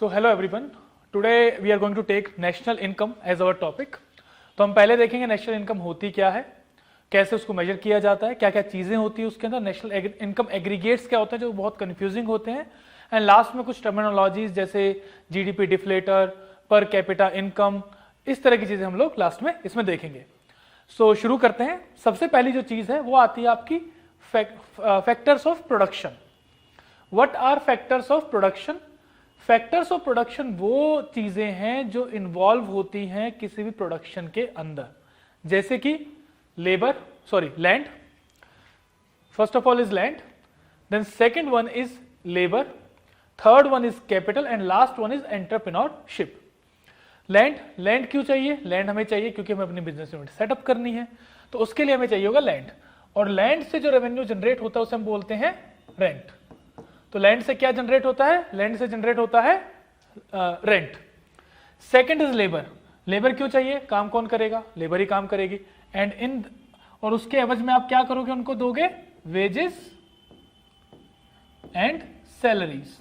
So hello everyone. Today we are going to take national income as our topic. तो हम पहले देखेंगे national income होती क्या है, कैसे उसको मेजर किया जाता है, क्या क्या चीजें होती है उसके अंदर, नेशनल इनकम एग्रीगेट्स क्या होते हैं जो बहुत कंफ्यूजिंग होते हैं, एंड लास्ट में कुछ टर्मिनोलॉजीज जैसे GDP deflator, per capita income, इस तरह की चीजें हम लोग लास्ट में इसमें देखेंगे. सो शुरू करते हैं. सबसे पहली जो चीज है वो आती है आपकी factors of production. What are factors of production? Factors of production वो चीजें हैं जो इन्वॉल्व होती हैं किसी भी प्रोडक्शन के अंदर, जैसे कि land. First of all is land, then second one is labour, third one is capital and last one is entrepreneurship. Land क्यों चाहिए? लैंड हमें चाहिए क्योंकि हमें अपनी बिजनेस यूनिट सेटअप करनी है, तो उसके लिए हमें चाहिए होगा लैंड. और लैंड से जो रेवेन्यू जनरेट होता है उसे हम बोलते हैं रेंट. तो लैंड से क्या जनरेट होता है? लैंड से जनरेट होता है rent. Second is labour. Labour क्यों चाहिए? काम कौन करेगा? लेबर ही काम करेगी. और उसके एवज में आप क्या करोगे? उनको दोगे वेजेस एंड सैलरीज.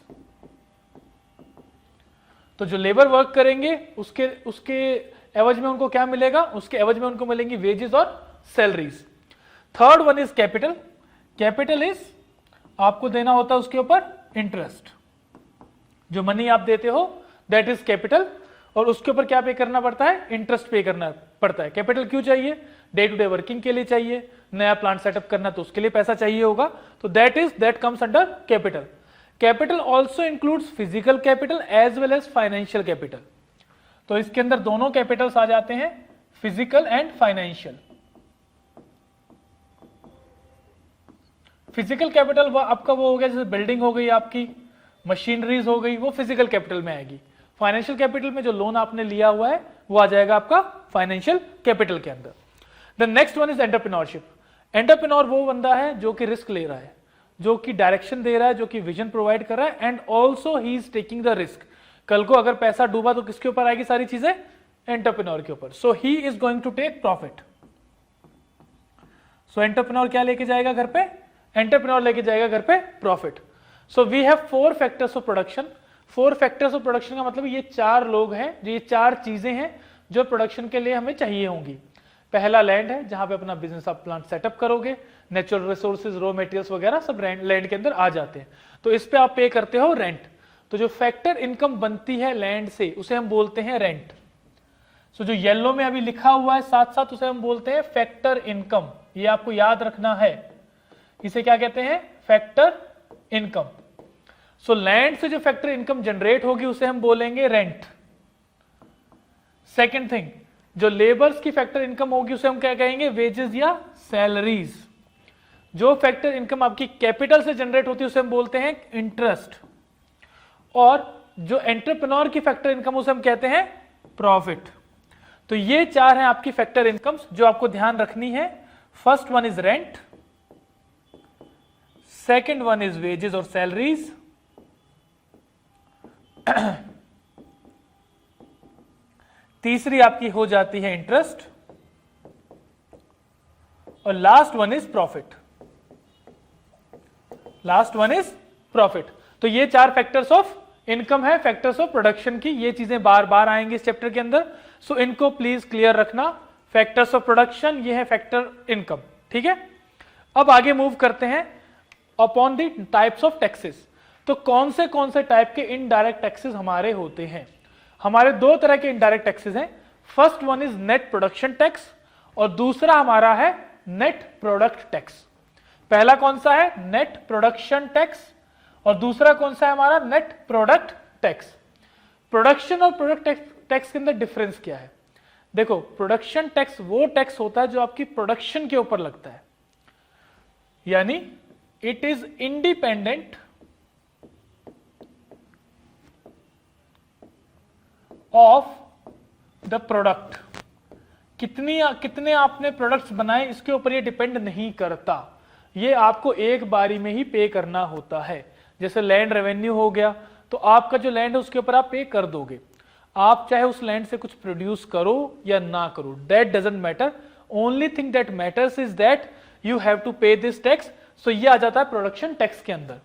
तो जो लेबर वर्क करेंगे उसके एवज में उनको क्या मिलेगा? उसके एवज में उनको मिलेंगी वेजेस और salaries. Third one is capital. Capital is आपको देना होता है उसके ऊपर इंटरेस्ट. जो मनी आप देते हो दैट इज कैपिटल, और उसके ऊपर क्या पे करना पड़ता है? इंटरेस्ट पे करना पड़ता है. कैपिटल क्यों चाहिए? डे टू डे वर्किंग के लिए चाहिए. नया प्लांट सेटअप करना तो उसके लिए पैसा चाहिए होगा, तो that comes under capital. Capital also includes physical capital as well as financial capital. तो इसके अंदर दोनों कैपिटल्स आ जाते हैं, physical and financial. Physical capital आपका वो हो गया जैसे बिल्डिंग हो गई, आपकी मशीनरीज हो गई, वो फिजिकल कैपिटल में आएगी. फाइनेंशियल कैपिटल में जो लोन आपने लिया हुआ है वो आ जाएगा आपका फाइनेंशियल कैपिटल के अंदर. The next one is entrepreneurship. Entrepreneur वो बंदा है जो कि रिस्क ले रहा है, जो कि डायरेक्शन दे रहा है, जो कि विजन प्रोवाइड कर रहा है, and also he is taking the risk. कल को अगर पैसा डूबा तो किसके ऊपर आएगी सारी चीजें? एंटरप्रेन्योर के ऊपर. So he is going to take profit. So entrepreneur क्या लेके जाएगा घर पे? एंटरप्रेन्योर लेके जाएगा घर पे profit. So we have 4 factors of production. 4 factors of production का मतलब ये 4 लोग हैं, जो ये 4 चीजें हैं जो प्रोडक्शन के लिए हमें चाहिए होंगी. पहला लैंड है, जहां पे अपना बिजनेस आप प्लांट सेटअप करोगे. नेचुरल रिसोर्सेज, रॉ मटेरियल्स वगैरह सब लैंड के अंदर आ जाते हैं, तो इस पे आप पे करते हो रेंट. तो जो फैक्टर इनकम बनती है लैंड से उसे हम बोलते हैं रेंट. सो जो येलो में अभी लिखा हुआ है साथ साथ उसे हम बोलते हैं फैक्टर इनकम. ये आपको याद रखना है, इसे क्या कहते हैं? Factor income. सो लैंड से जो फैक्टर इनकम जनरेट होगी उसे हम बोलेंगे रेंट. सेकेंड थिंग, जो लेबर्स की फैक्टर इनकम होगी उसे हम क्या कहेंगे? वेजेस या सैलरीज. जो फैक्टर इनकम आपकी कैपिटल से जनरेट होती है उसे हम बोलते हैं इंटरेस्ट. और जो एंटरप्रेन्योर की फैक्टर इनकम उसे हम कहते हैं प्रॉफिट. तो ये 4 हैं आपकी फैक्टर इनकम्स जो आपको ध्यान रखनी है. First one is rent, second one is wages और सैलरीज, तीसरी आपकी हो जाती है इंटरेस्ट, और लास्ट वन इज प्रॉफिट. तो ये 4 फैक्टर्स ऑफ इनकम है, फैक्टर्स ऑफ प्रोडक्शन की. ये चीजें बार बार आएंगी इस चैप्टर के अंदर, सो इनको प्लीज क्लियर रखना. फैक्टर्स ऑफ प्रोडक्शन, ये है फैक्टर इनकम. ठीक है, अब आगे मूव करते हैं upon the types of taxes. तो कौन से टाइप के इनडायरेक्ट टैक्सेस हमारे होते हैं? हमारे 2 तरह के इनडायरेक्ट टैक्सेस हैं. First one is net production tax और दूसरा हमारा है नेट प्रोडक्ट टैक्स. पहला कौन सा है? नेट प्रोडक्शन टैक्स, और दूसरा कौन सा है हमारा? Net product tax. प्रोडक्शन और प्रोडक्ट टैक्स के अंदर डिफरेंस क्या है? देखो, प्रोडक्शन टैक्स वो टैक्स होता है जो आपकी प्रोडक्शन के ऊपर लगता है, यानी it is independent of the product. कितने आपने प्रोडक्ट्स बनाए इसके ऊपर ये डिपेंड नहीं करता. ये आपको एक बारी में ही पे करना होता है. जैसे लैंड रेवेन्यू हो गया, तो आपका जो लैंड है उसके ऊपर आप पे कर दोगे. आप चाहे उस लैंड से कुछ प्रोड्यूस करो या ना करो, that doesn't matter. Only thing that matters is that you have to pay this tax. So ये आ जाता है प्रोडक्शन टैक्स के अंदर.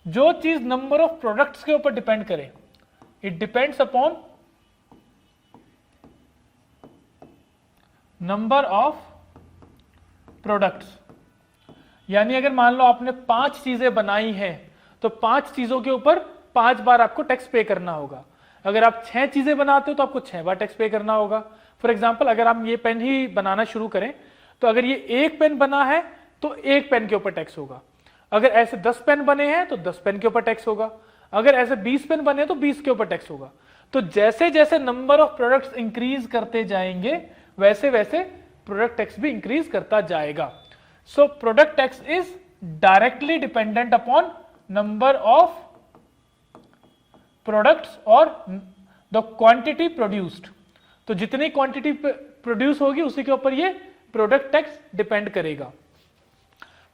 जो चीज नंबर ऑफ प्रोडक्ट्स के ऊपर डिपेंड करे, it depends upon number of products. यानी अगर मान लो आपने 5 चीजें बनाई हैं तो 5 चीजों के ऊपर 5 बार आपको टैक्स पे करना होगा। अगर आप 6 चीजें बनाते हो तो आपको 6 बार टैक्स पे करना होगा। फॉर एग्जाम्पल अगर हम ये पेन ही बनाना शुरू करें तो अगर ये एक पेन बना है तो एक पेन के ऊपर टैक्स होगा। अगर ऐसे 10 पेन बने हैं तो 10 पेन के ऊपर टैक्स होगा। अगर ऐसे 20 पेन बने तो 20 के ऊपर टैक्स होगा। तो जैसे जैसे नंबर ऑफ प्रोडक्ट्स इंक्रीज करते जाएंगे वैसे वैसे प्रोडक्ट टैक्स भी इंक्रीज करता जाएगा। So product tax is directly dependent upon number of products और द क्वांटिटी प्रोड्यूस्ड। तो जितनी क्वांटिटी प्रोड्यूस होगी उसी के ऊपर ये प्रोडक्ट टैक्स डिपेंड करेगा।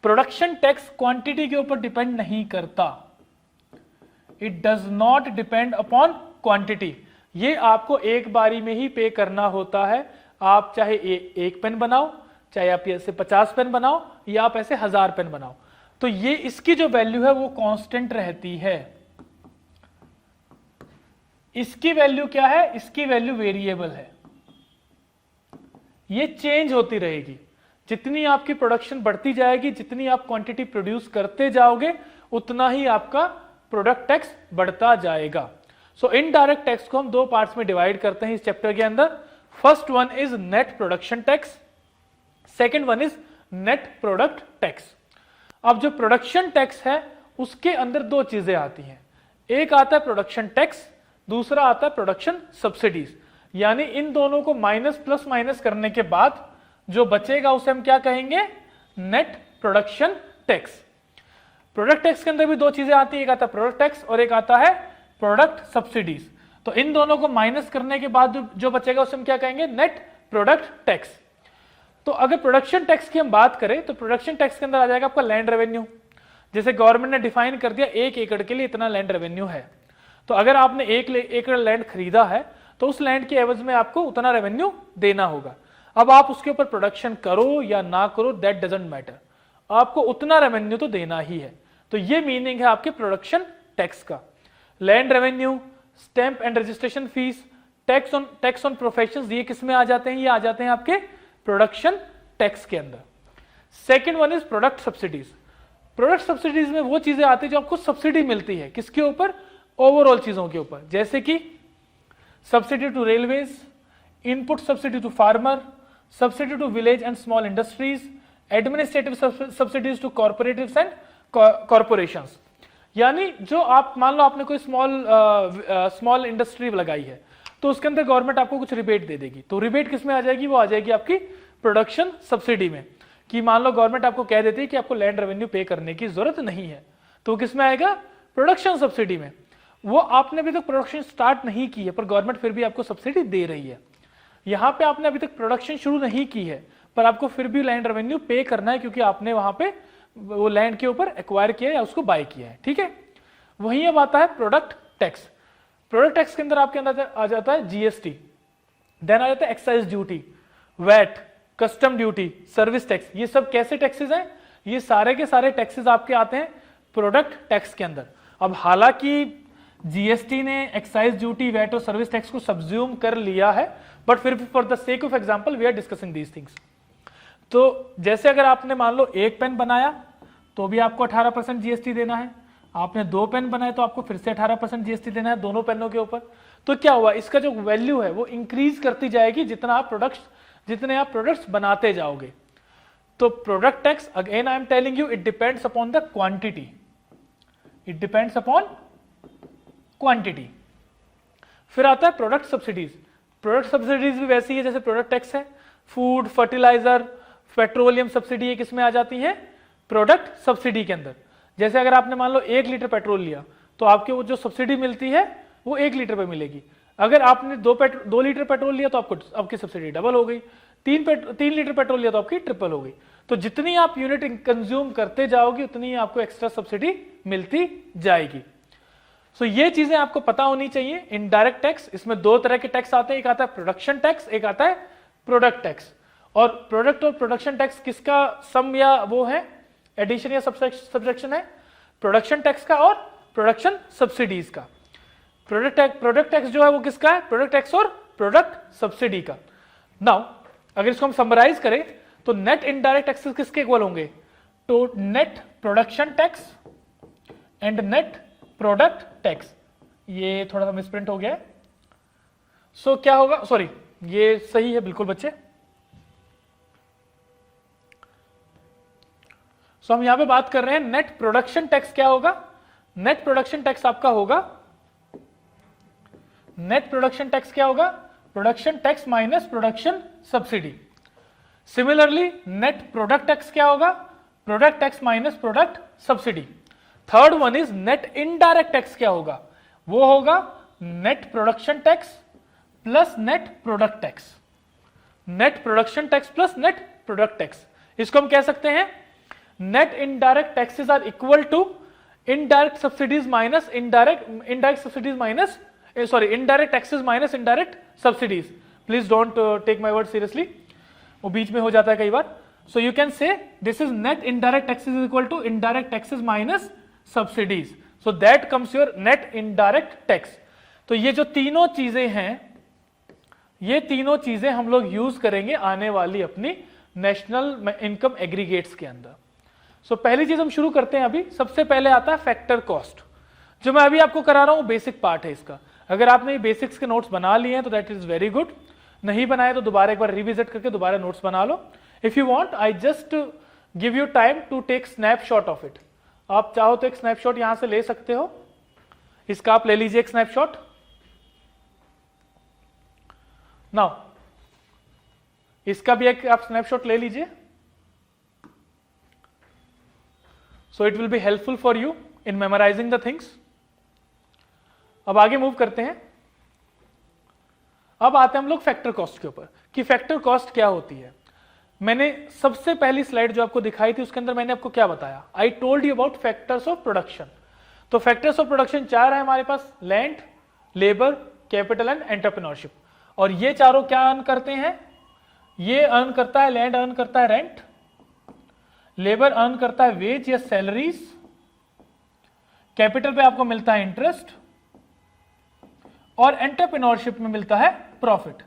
प्रोडक्शन टैक्स क्वांटिटी के ऊपर डिपेंड नहीं करता। It does not depend upon quantity. ये आपको एक बारी में ही पे करना होता है। आप चाहे एक पेन बनाओ, चाहे आप ऐसे 50 पेन बनाओ या आप ऐसे 1000 पेन बनाओ, तो ये इसकी जो वैल्यू है वो कांस्टेंट रहती है। इसकी वैल्यू क्या है? इसकी वैल्यू वेरिएबल है, ये चेंज होती रहेगी। जितनी आपकी प्रोडक्शन बढ़ती जाएगी, जितनी आप क्वांटिटी प्रोड्यूस करते जाओगे, उतना ही आपका प्रोडक्ट टैक्स बढ़ता जाएगा। सो इनडायरेक्ट टैक्स को हम 2 पार्ट्स में डिवाइड करते हैं इस चैप्टर के अंदर। First one is net production tax, second one is net product tax. अब जो प्रोडक्शन टैक्स है उसके अंदर 2 चीजें आती हैं। एक आता है प्रोडक्शन टैक्स, दूसरा आता है प्रोडक्शन सब्सिडीज। यानी इन दोनों को माइनस प्लस माइनस करने के बाद जो बचेगा उसे हम क्या कहेंगे? Net production tax. Product tax के अंदर भी 2 चीजें आती है, एक आता है प्रोडक्ट टैक्स और एक आता है प्रोडक्ट सब्सिडीज। तो इन दोनों को माइनस करने के बाद जो बचेगा उसे हम क्या कहेंगे? Net product tax. तो अगर प्रोडक्शन टैक्स की हम बात करें तो प्रोडक्शन टैक्स के अंदर आ जाएगा आपका लैंड रेवेन्यू। जैसे गवर्नमेंट ने डिफाइन कर दिया 1 एकड़ के लिए इतना लैंड रेवेन्यू है, तो अगर आपने 1 एकड़ लैंड खरीदा है तो उस लैंड के एवज में आपको उतना रेवेन्यू देना होगा। अब आप उसके ऊपर प्रोडक्शन करो या ना करो, दैट डजंट मैटर, आपको उतना रेवेन्यू तो देना ही है। तो ये मीनिंग है आपके प्रोडक्शन टैक्स का। Land revenue, stamp and registration fees, tax on professions, ये किस में आ जाते हैं? ये आ जाते हैं आपके प्रोडक्शन टैक्स के अंदर। Second one is product subsidies. Product subsidies में वो चीजें आती है जो आपको सब्सिडी मिलती है, किसके ऊपर? ओवरऑल चीजों के ऊपर, जैसे कि subsidy to railways, input subsidy to farmer, subsidy to village and small industries, administrative subsidies to corporatives and corporations. यानी जो आप मान लो आपने कोई स्मॉल इंडस्ट्री लगाई है तो उसके अंदर गवर्नमेंट आपको कुछ रिबेट दे देगी। तो रिबेट किस में आ जाएगी? वो आ जाएगी आपकी प्रोडक्शन सब्सिडी में। कि मान लो गवर्नमेंट आपको कह देती है कि आपको लैंड रेवेन्यू पे करने की जरूरत नहीं है, तो किस में आएगा? प्रोडक्शन सब्सिडी में। वो आपने अभी तक प्रोडक्शन स्टार्ट नहीं की है पर गवर्नमेंट फिर भी आपको सब्सिडी दे रही है। यहां पे आपने अभी तक प्रोडक्शन शुरू नहीं की है पर आपको फिर भी लैंड रेवेन्यू पे करना है क्योंकि आपने वहां पे वो लैंड के ऊपर एक्वायर किया है या उसको बाय किया है। ठीक है, वहीं अब आता है प्रोडक्ट टैक्स। प्रोडक्ट टैक्स के अंदर आपके अंदर आ जाता है जीएसटी, देन आ जाता है excise duty, VAT, custom duty, service tax. ये सब कैसे टैक्सेस हैं? ये सारे के सारे टैक्सेस आपके आते हैं प्रोडक्ट टैक्स के अंदर। अब हालांकि जीएसटी ने एक्साइज ड्यूटी, वैट और सर्विस टैक्स को सब्ज्यूम कर लिया है, बट फिर for the sake of example we are discussing these things. तो जैसे अगर आपने मान लो 1 पेन बनाया तो भी आपको 18% जीएसटी देना है, आपने 2 पेन बनाए तो आपको फिर से 18% जीएसटी देना है दोनों पेनों के ऊपर। तो क्या हुआ? इसका जो वैल्यू है वो इंक्रीज करती जाएगी जितने आप प्रोडक्ट्स बनाते जाओगे। तो product tax, again I am telling you, it depends upon the quantity, it depends upon quantity. फिर आता है प्रोडक्ट सब्सिडीज। प्रोडक्ट सब्सिडीज भी वैसी है जैसे प्रोडक्ट टैक्स है। फूड, फर्टिलाइजर, पेट्रोलियम सब्सिडी किस में आ जाती है? प्रोडक्ट सब्सिडी के अंदर। जैसे अगर आपने मान लो 1 लीटर पेट्रोल लिया तो आपके वो जो सब्सिडी मिलती है वो 1 लीटर पे मिलेगी। अगर आपने 2 लीटर पेट्रोल लिया तो आपकी सब्सिडी डबल हो गई। 3 लीटर पेट्रोल लिया तो आपकी ट्रिपल हो गई। तो जितनी आप यूनिट कंज्यूम करते जाओगे उतनी आपको एक्स्ट्रा सब्सिडी मिलती जाएगी। सो ये चीजें आपको पता होनी चाहिए। इनडायरेक्ट टैक्स, इसमें 2 तरह के टैक्स आते हैं, एक आता है प्रोडक्शन टैक्स, एक आता है प्रोडक्ट टैक्स। और प्रोडक्ट और प्रोडक्शन टैक्स किसका सम या वो है, एडिशन या सब्सट्रैक्शन है? प्रोडक्शन टैक्स का और प्रोडक्शन सब्सिडीज का। प्रोडक्ट टैक्स जो है वो किसका है? प्रोडक्ट टैक्स और प्रोडक्ट सब्सिडी का। नाउ अगर इसको हम समराइज करें तो नेट इनडायरेक्ट टैक्सेस किसके इक्वल होंगे? तो net production tax and net product tax. ये थोड़ा सा मिसप्रिंट हो गया है, सो क्या होगा, सॉरी ये सही है बिल्कुल बच्चे। सो हम यहां पे बात कर रहे हैं नेट प्रोडक्शन टैक्स क्या होगा? नेट प्रोडक्शन टैक्स आपका होगा, नेट प्रोडक्शन टैक्स क्या होगा? Production tax minus production subsidy. Similarly net product tax क्या होगा? Product tax minus product subsidy. Third one is net indirect tax क्या होगा? वो होगा net production tax plus net product tax. Net production tax plus net product tax, इसको हम कह सकते हैं net indirect taxes are equal to indirect subsidies minus indirect subsidies minus indirect taxes minus indirect subsidies. Please don't take my word seriously, वो बीच में हो जाता है कई बार। So you can say this is net indirect taxes is equal to indirect taxes minus subsidies, so that comes your net indirect tax. तो ये जो तीनों चीजें हैं, ये तीनों चीजें हम लोग यूज करेंगे आने वाली अपनी नेशनल इनकम एग्रीगेट्स के अंदर। सो पहली चीज हम शुरू करते हैं अभी। सबसे पहले आता है फैक्टर कॉस्ट, जो मैं अभी आपको करा रहा हूं बेसिक पार्ट है इसका। अगर आपने ये बेसिक्स के नोट्स बना लिए हैं तो दैट इज वेरी गुड, नहीं बनाए तो दोबारा एक बार रिविजिट करके दोबारा नोट्स बना लो। If you want I just give you time to take snapshot of it. आप चाहो तो एक स्नैपशॉट यहां से ले सकते हो, इसका आप ले लीजिए एक स्नैपशॉट। नाउ इसका भी एक आप स्नैपशॉट ले लीजिए, so it will be helpful for you in memorising the things. अब आगे मूव करते हैं। अब आते हैं हम लोग फैक्टर कॉस्ट के ऊपर कि फैक्टर कॉस्ट क्या होती है। मैंने सबसे पहली स्लाइड जो आपको दिखाई थी उसके अंदर मैंने आपको क्या बताया? I told you about factors of production. तो फैक्टर्स ऑफ प्रोडक्शन चार है हमारे पास, land, labour, capital and entrepreneurship. और ये चारों क्या अर्न करते हैं? ये अर्न करता है, लैंड अर्न करता है रेंट, लेबर अर्न करता है वेज या सैलरीज, कैपिटल पे आपको मिलता है इंटरेस्ट, और एंटरप्रेन्योरशिप में मिलता है प्रॉफिट।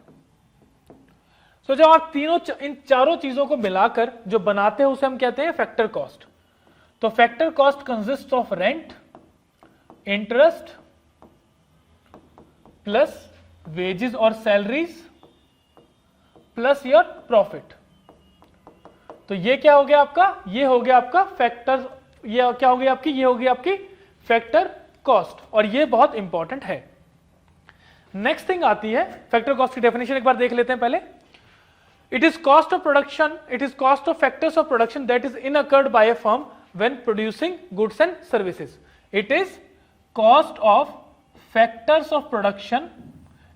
तो जब आप इन चारों चीजों को मिलाकर जो बनाते हैं उसे हम कहते हैं फैक्टर कॉस्ट। तो factor cost consist of rent, interest plus wages और सैलरीज प्लस योर प्रॉफिट। तो ये क्या हो गया आपका? ये हो गया आपका फैक्टर, ये क्या हो गया आपकी? ये हो गई आपकी फैक्टर कॉस्ट, और ये बहुत इंपॉर्टेंट है। नेक्स्ट थिंग आती है फैक्टर कॉस्ट की डेफिनेशन, एक बार देख लेते हैं पहले। It is cost of production, it is cost of factors of production that is incurred by a firm when producing goods and services. It is cost of factors of production,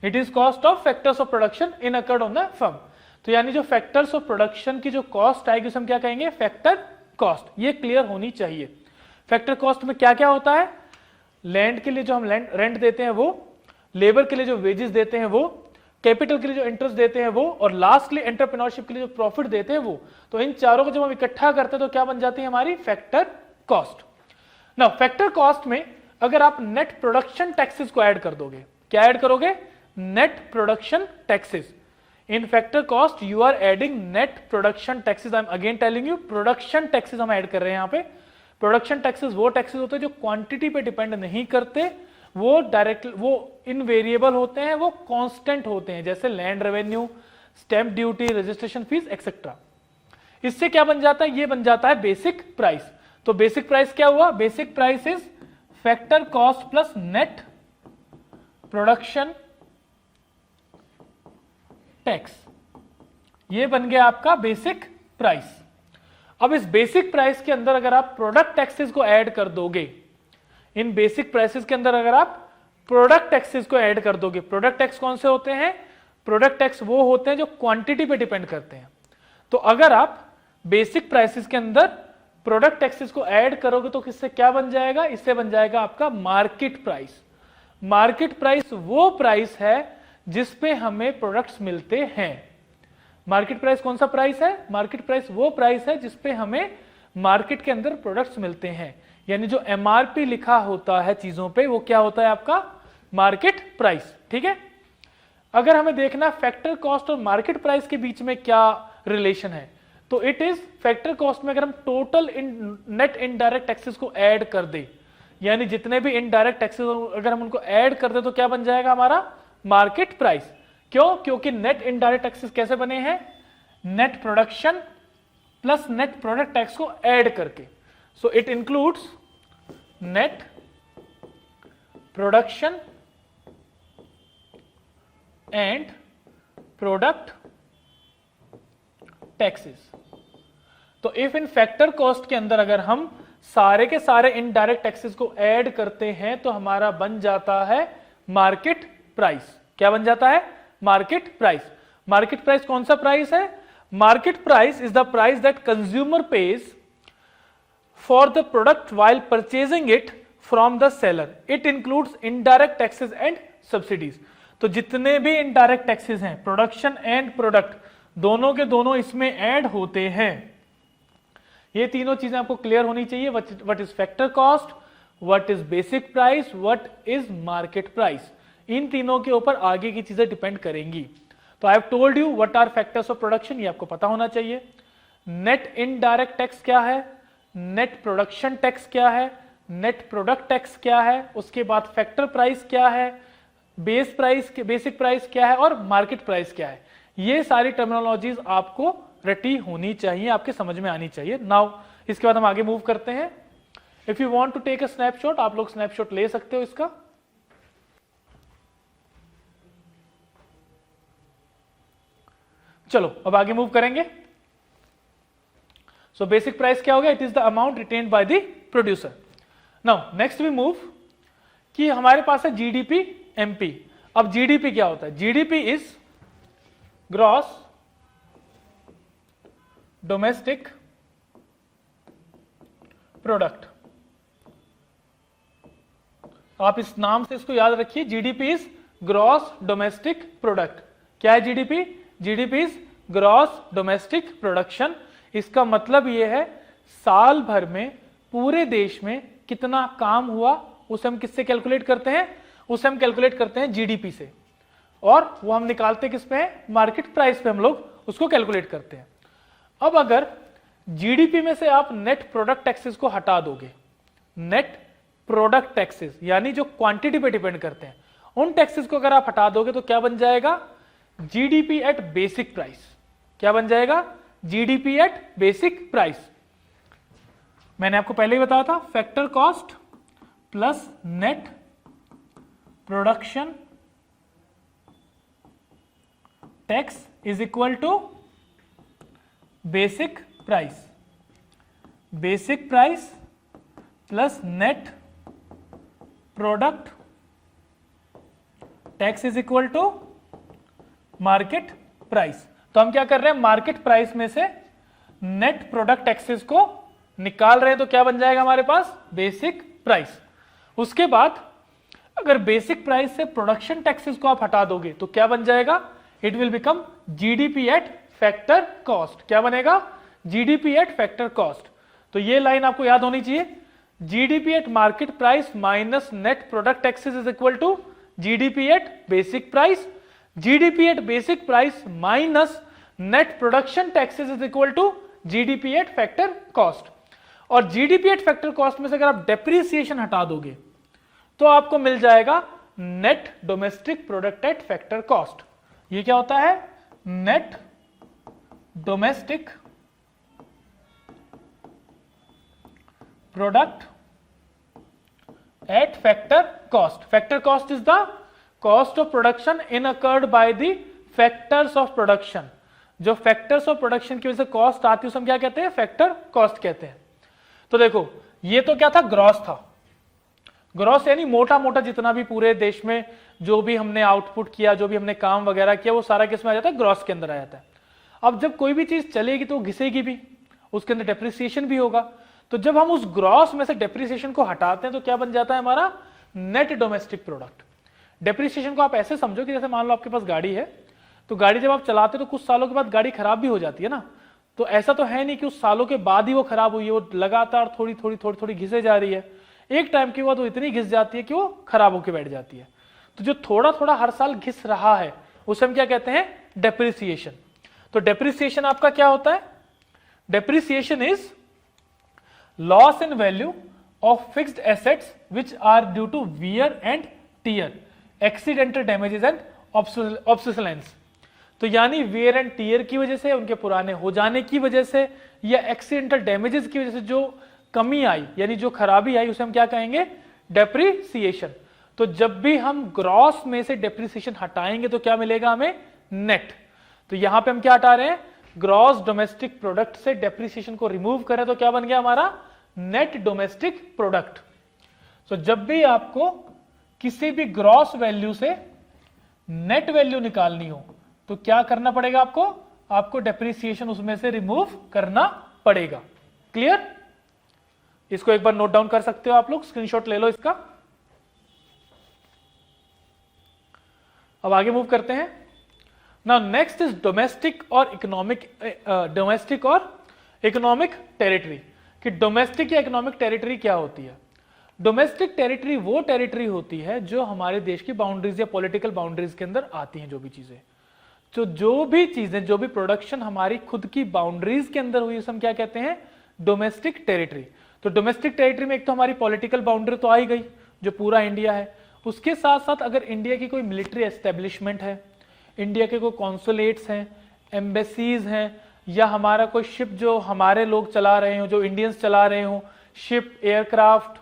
it is cost of factors of production incurred on the firm. तो यानी जो factors of production की जो cost आएगी उसे हम क्या कहेंगे? Factor cost. ये क्लियर होनी चाहिए। फैक्टर कॉस्ट में क्या क्या होता है? लैंड के लिए जो हम रेंट देते हैं वो, लेबर के लिए जो वेजेस देते हैं वो, कैपिटल के लिए जो इंटरेस्ट देते हैं वो, और लास्टली एंटरप्रेन्योरशिप के लिए जो प्रॉफिट देते हैं वो। तो इन चारों को जब हम इकट्ठा करते हैं तो क्या बन जाती है हमारी? Factor cost. Now factor cost में अगर आप नेट प्रोडक्शन टैक्सेस को ऐड कर दोगे, क्या ऐड करोगे? Net production taxes. In factor cost you are adding net production taxes. I am again telling you, production taxes हम ऐड कर रहे हैं यहां पे। प्रोडक्शन टैक्सेस वो टैक्सेस होते हैं जो क्वांटिटी पे डिपेंड नहीं करते, वो डायरेक्ट, वो इनवेरिएबल होते हैं, वो कांस्टेंट होते हैं, जैसे land revenue, stamp duty, registration fees etcetera. इससे क्या बन जाता है? ये बन जाता है बेसिक प्राइस। तो बेसिक प्राइस क्या हुआ? Basic price is factor cost plus net production tax. ये बन गया आपका बेसिक प्राइस। अब इस बेसिक प्राइस के अंदर अगर आप प्रोडक्ट टैक्सेस को ऐड कर दोगे, इन बेसिक प्राइसेस के अंदर अगर आप प्रोडक्ट टैक्सेस को ऐड कर दोगे, प्रोडक्ट टैक्स कौन से होते हैं? प्रोडक्ट टैक्स वो होते हैं जो क्वांटिटी पे डिपेंड करते हैं। तो अगर आप बेसिक प्राइसेस के अंदर प्रोडक्ट टैक्सेस को ऐड करोगे तो किससे क्या बन जाएगा? इससे बन जाएगा आपका मार्केट प्राइस। मार्केट प्राइस वो प्राइस है जिसपे हमें प्रोडक्ट्स मिलते हैं। मार्केट प्राइस कौन सा प्राइस है? मार्केट प्राइस वो प्राइस है जिसपे हमें मार्केट के अंदर प्रोडक्ट्स मिलते हैं। यानी जो एमआरपी लिखा होता है चीजों पे, वो क्या होता है आपका? Market price. ठीक है, अगर हमें देखना फैक्टर कॉस्ट और मार्केट प्राइस के बीच में क्या रिलेशन है, तो इट इज फैक्टर कॉस्ट में अगर हम टोटल नेट इनडायरेक्ट टैक्सेस को ऐड कर दे, यानी जितने भी इनडायरेक्ट टैक्सेस अगर हम उनको ऐड कर दे तो क्या बन जाएगा हमारा मार्केट प्राइस। क्यों? क्योंकि नेट इनडायरेक्ट टैक्सेस कैसे बने हैं, net production plus net product tax को ऐड करके। So it includes net production and product taxes. तो इफ इन फैक्टर कॉस्ट के अंदर अगर हम सारे के सारे इनडायरेक्ट टैक्सेस को ऐड करते हैं तो हमारा बन जाता है मार्केट प्राइस। क्या बन जाता है? Market price. मार्केट प्राइस कौन सा प्राइस है? Market price is the price that consumer page for the product while purchasing it from the seller. It includes indirect taxes and subsidies. तो जितने भी इनडायरेक्ट टैक्सेस हैं, प्रोडक्शन एंड प्रोडक्ट दोनों के दोनों इसमें ऐड होते हैं। ये तीनों चीजें आपको क्लियर होनी चाहिए। What is factor cost, what is basic price, what is market price. इन तीनों के ऊपर आगे की चीजें डिपेंड करेंगी। तो I have told you what are factors of production, ये आपको पता होना चाहिए। नेट इनडायरेक्ट टैक्स क्या है, नेट प्रोडक्शन टैक्स क्या है, नेट प्रोडक्ट टैक्स क्या है, उसके बाद फैक्टर प्राइस क्या है, बेसिक प्राइस क्या है और मार्केट प्राइस क्या है। ये सारी टर्मिनोलॉजीज आपको रटी होनी चाहिए, आपके समझ में आनी चाहिए। नाउ इसके बाद हम आगे मूव करते हैं। If you want to take a snapshot, आप लोग स्नैपशॉट ले सकते हो इसका। चलो अब आगे मूव करेंगे। सो बेसिक प्राइस क्या हो गया? It is the amount retained by the producer. Now next we move कि हमारे पास है जीडीपी एमपी। अब जीडीपी क्या होता है? GDP is gross domestic product. आप इस नाम से इसको याद रखिए, GDP is gross domestic product. क्या है GDP? GDP is gross domestic production. इसका मतलब यह है साल भर में पूरे देश में कितना काम हुआ उसे हम किससे कैलकुलेट करते हैं? उसे हम कैलकुलेट करते हैं जीडीपी से, और वो हम निकालते किस पे हैं? मार्केट प्राइस पे हम लोग उसको कैलकुलेट करते हैं। अब अगर जीडीपी में से आप नेट प्रोडक्ट टैक्सेस को हटा दोगे, नेट प्रोडक्ट टैक्सेस यानी जो क्वांटिटी पे डिपेंड करते हैं, उन टैक्सेस को अगर आप हटा दोगे तो क्या बन जाएगा? GDP at basic price. क्या बन जाएगा? GDP at basic price. मैंने आपको पहले ही बताया था, factor cost plus net production tax is equal to basic price. Basic price plus net product tax is equal to market price. तो हम क्या कर रहे हैं? मार्केट प्राइस में से नेट प्रोडक्ट टैक्सेस को निकाल रहे हैं, तो क्या बन जाएगा हमारे पास? Basic price. उसके बाद अगर बेसिक प्राइस से प्रोडक्शन टैक्सेस को आप हटा दोगे तो क्या बन जाएगा? It will become GDP at factor cost. क्या बनेगा? GDP at factor cost. तो ये लाइन आपको याद होनी चाहिए, GDP at market price minus net product taxes is equal to GDP at basic price. GDP at basic price minus net production taxes is equal to GDP at factor cost. और GDP at factor cost में से अगर आप depreciation हटा दोगे तो आपको मिल जाएगा net domestic product at factor cost. ये क्या होता है? Net domestic product at factor cost. Factor cost is the cost of production incurred by the factors of production. जो फैक्टर्स ऑफ प्रोडक्शन की वजह से कॉस्ट आती है उसे हम क्या कहते हैं? फैक्टर कॉस्ट कहते हैं। तो देखो ये तो क्या था? ग्रॉस था। ग्रॉस यानी मोटा मोटा जितना भी पूरे देश में जो भी हमने आउटपुट किया, जो भी हमने काम वगैरह किया, वो सारा किस में आ जाता है? ग्रॉस के अंदर आ जाता है। अब जब कोई भी चीज चलेगी तो घिसेगी भी, उसके अंदर डेप्रिसिएशन भी होगा। तो जब हम उस ग्रॉस में से डेप्रिसिएशन को हटाते हैं तो क्या बन जाता है हमारा? Net domestic product. डेप्रिसिएशन को आप ऐसे समझो कि जैसे मान लो आपके पास गाड़ी है, तो गाड़ी जब आप चलाते हो तो कुछ सालों के बाद गाड़ी खराब भी हो जाती है ना। तो ऐसा तो है नहीं कि उस सालों के बाद ही वो खराब हुई है, वो लगातार थोड़ी थोड़ी घिसे जा रही है। एक टाइम के बाद वो इतनी घिस जाती है कि वो खराब होकर बैठ जाती है। तो जो थोड़ा थोड़ा हर साल घिस रहा है उसे हम क्या कहते हैं, डेप्रिसिएशन। तो डेप्रिसिएशन आपका क्या होता है, depreciation is loss in value of fixed assets which are due to wear and tear, accidental damages and obsolescence. तो यानी वियर एंड टीयर की वजह से, उनके पुराने हो जाने की वजह से, या एक्सीडेंटल डैमेजेस की वजह से जो कमी आई यानी जो खराबी आई, उसे हम क्या कहेंगे, डेप्रिसिएशन। तो जब भी हम ग्रॉस में से डेप्रिसिएशन हटाएंगे तो क्या मिलेगा हमें, नेट। तो यहां पे हम क्या हटा रहे हैं, ग्रॉस डोमेस्टिक प्रोडक्ट से डेप्रिसिएशन को रिमूव करें तो क्या बन गया हमारा, नेट डोमेस्टिक प्रोडक्ट। तो जब भी आपको किसी भी ग्रॉस वैल्यू से नेट वैल्यू निकालनी हो तो क्या करना पड़ेगा आपको डेप्रिसिएशन उसमें से रिमूव करना पड़ेगा। क्लियर? इसको एक बार नोट डाउन कर सकते हो आप लोग, स्क्रीनशॉट ले लो इसका। अब आगे मूव करते हैं। नाउ नेक्स्ट इज डोमेस्टिक और इकोनॉमिक टेरिटरी। कि डोमेस्टिक या इकोनॉमिक टेरिटरी क्या होती है? डोमेस्टिक टेरिटरी वो टेरिटरी होती है जो हमारे देश की बाउंड्रीज या पॉलिटिकल बाउंड्रीज के अंदर आती हैं। जो भी चीजें, तो जो भी चीजें, जो भी प्रोडक्शन हमारी खुद की बाउंड्रीज के अंदर हुई, उसे हम क्या कहते हैं, डोमेस्टिक टेरिटरी। तो डोमेस्टिक टेरिटरी में एक तो हमारी पॉलिटिकल बाउंड्री तो आ ही गई जो पूरा इंडिया है, उसके साथ साथ अगर इंडिया की कोई मिलिट्री एस्टेब्लिशमेंट है, इंडिया के कोई कॉन्सुलेट्स हैं, एम्बेसीज हैं, या हमारा कोई शिप जो हमारे लोग चला रहे हो, जो इंडियंस चला रहे हो, शिप, एयरक्राफ्ट,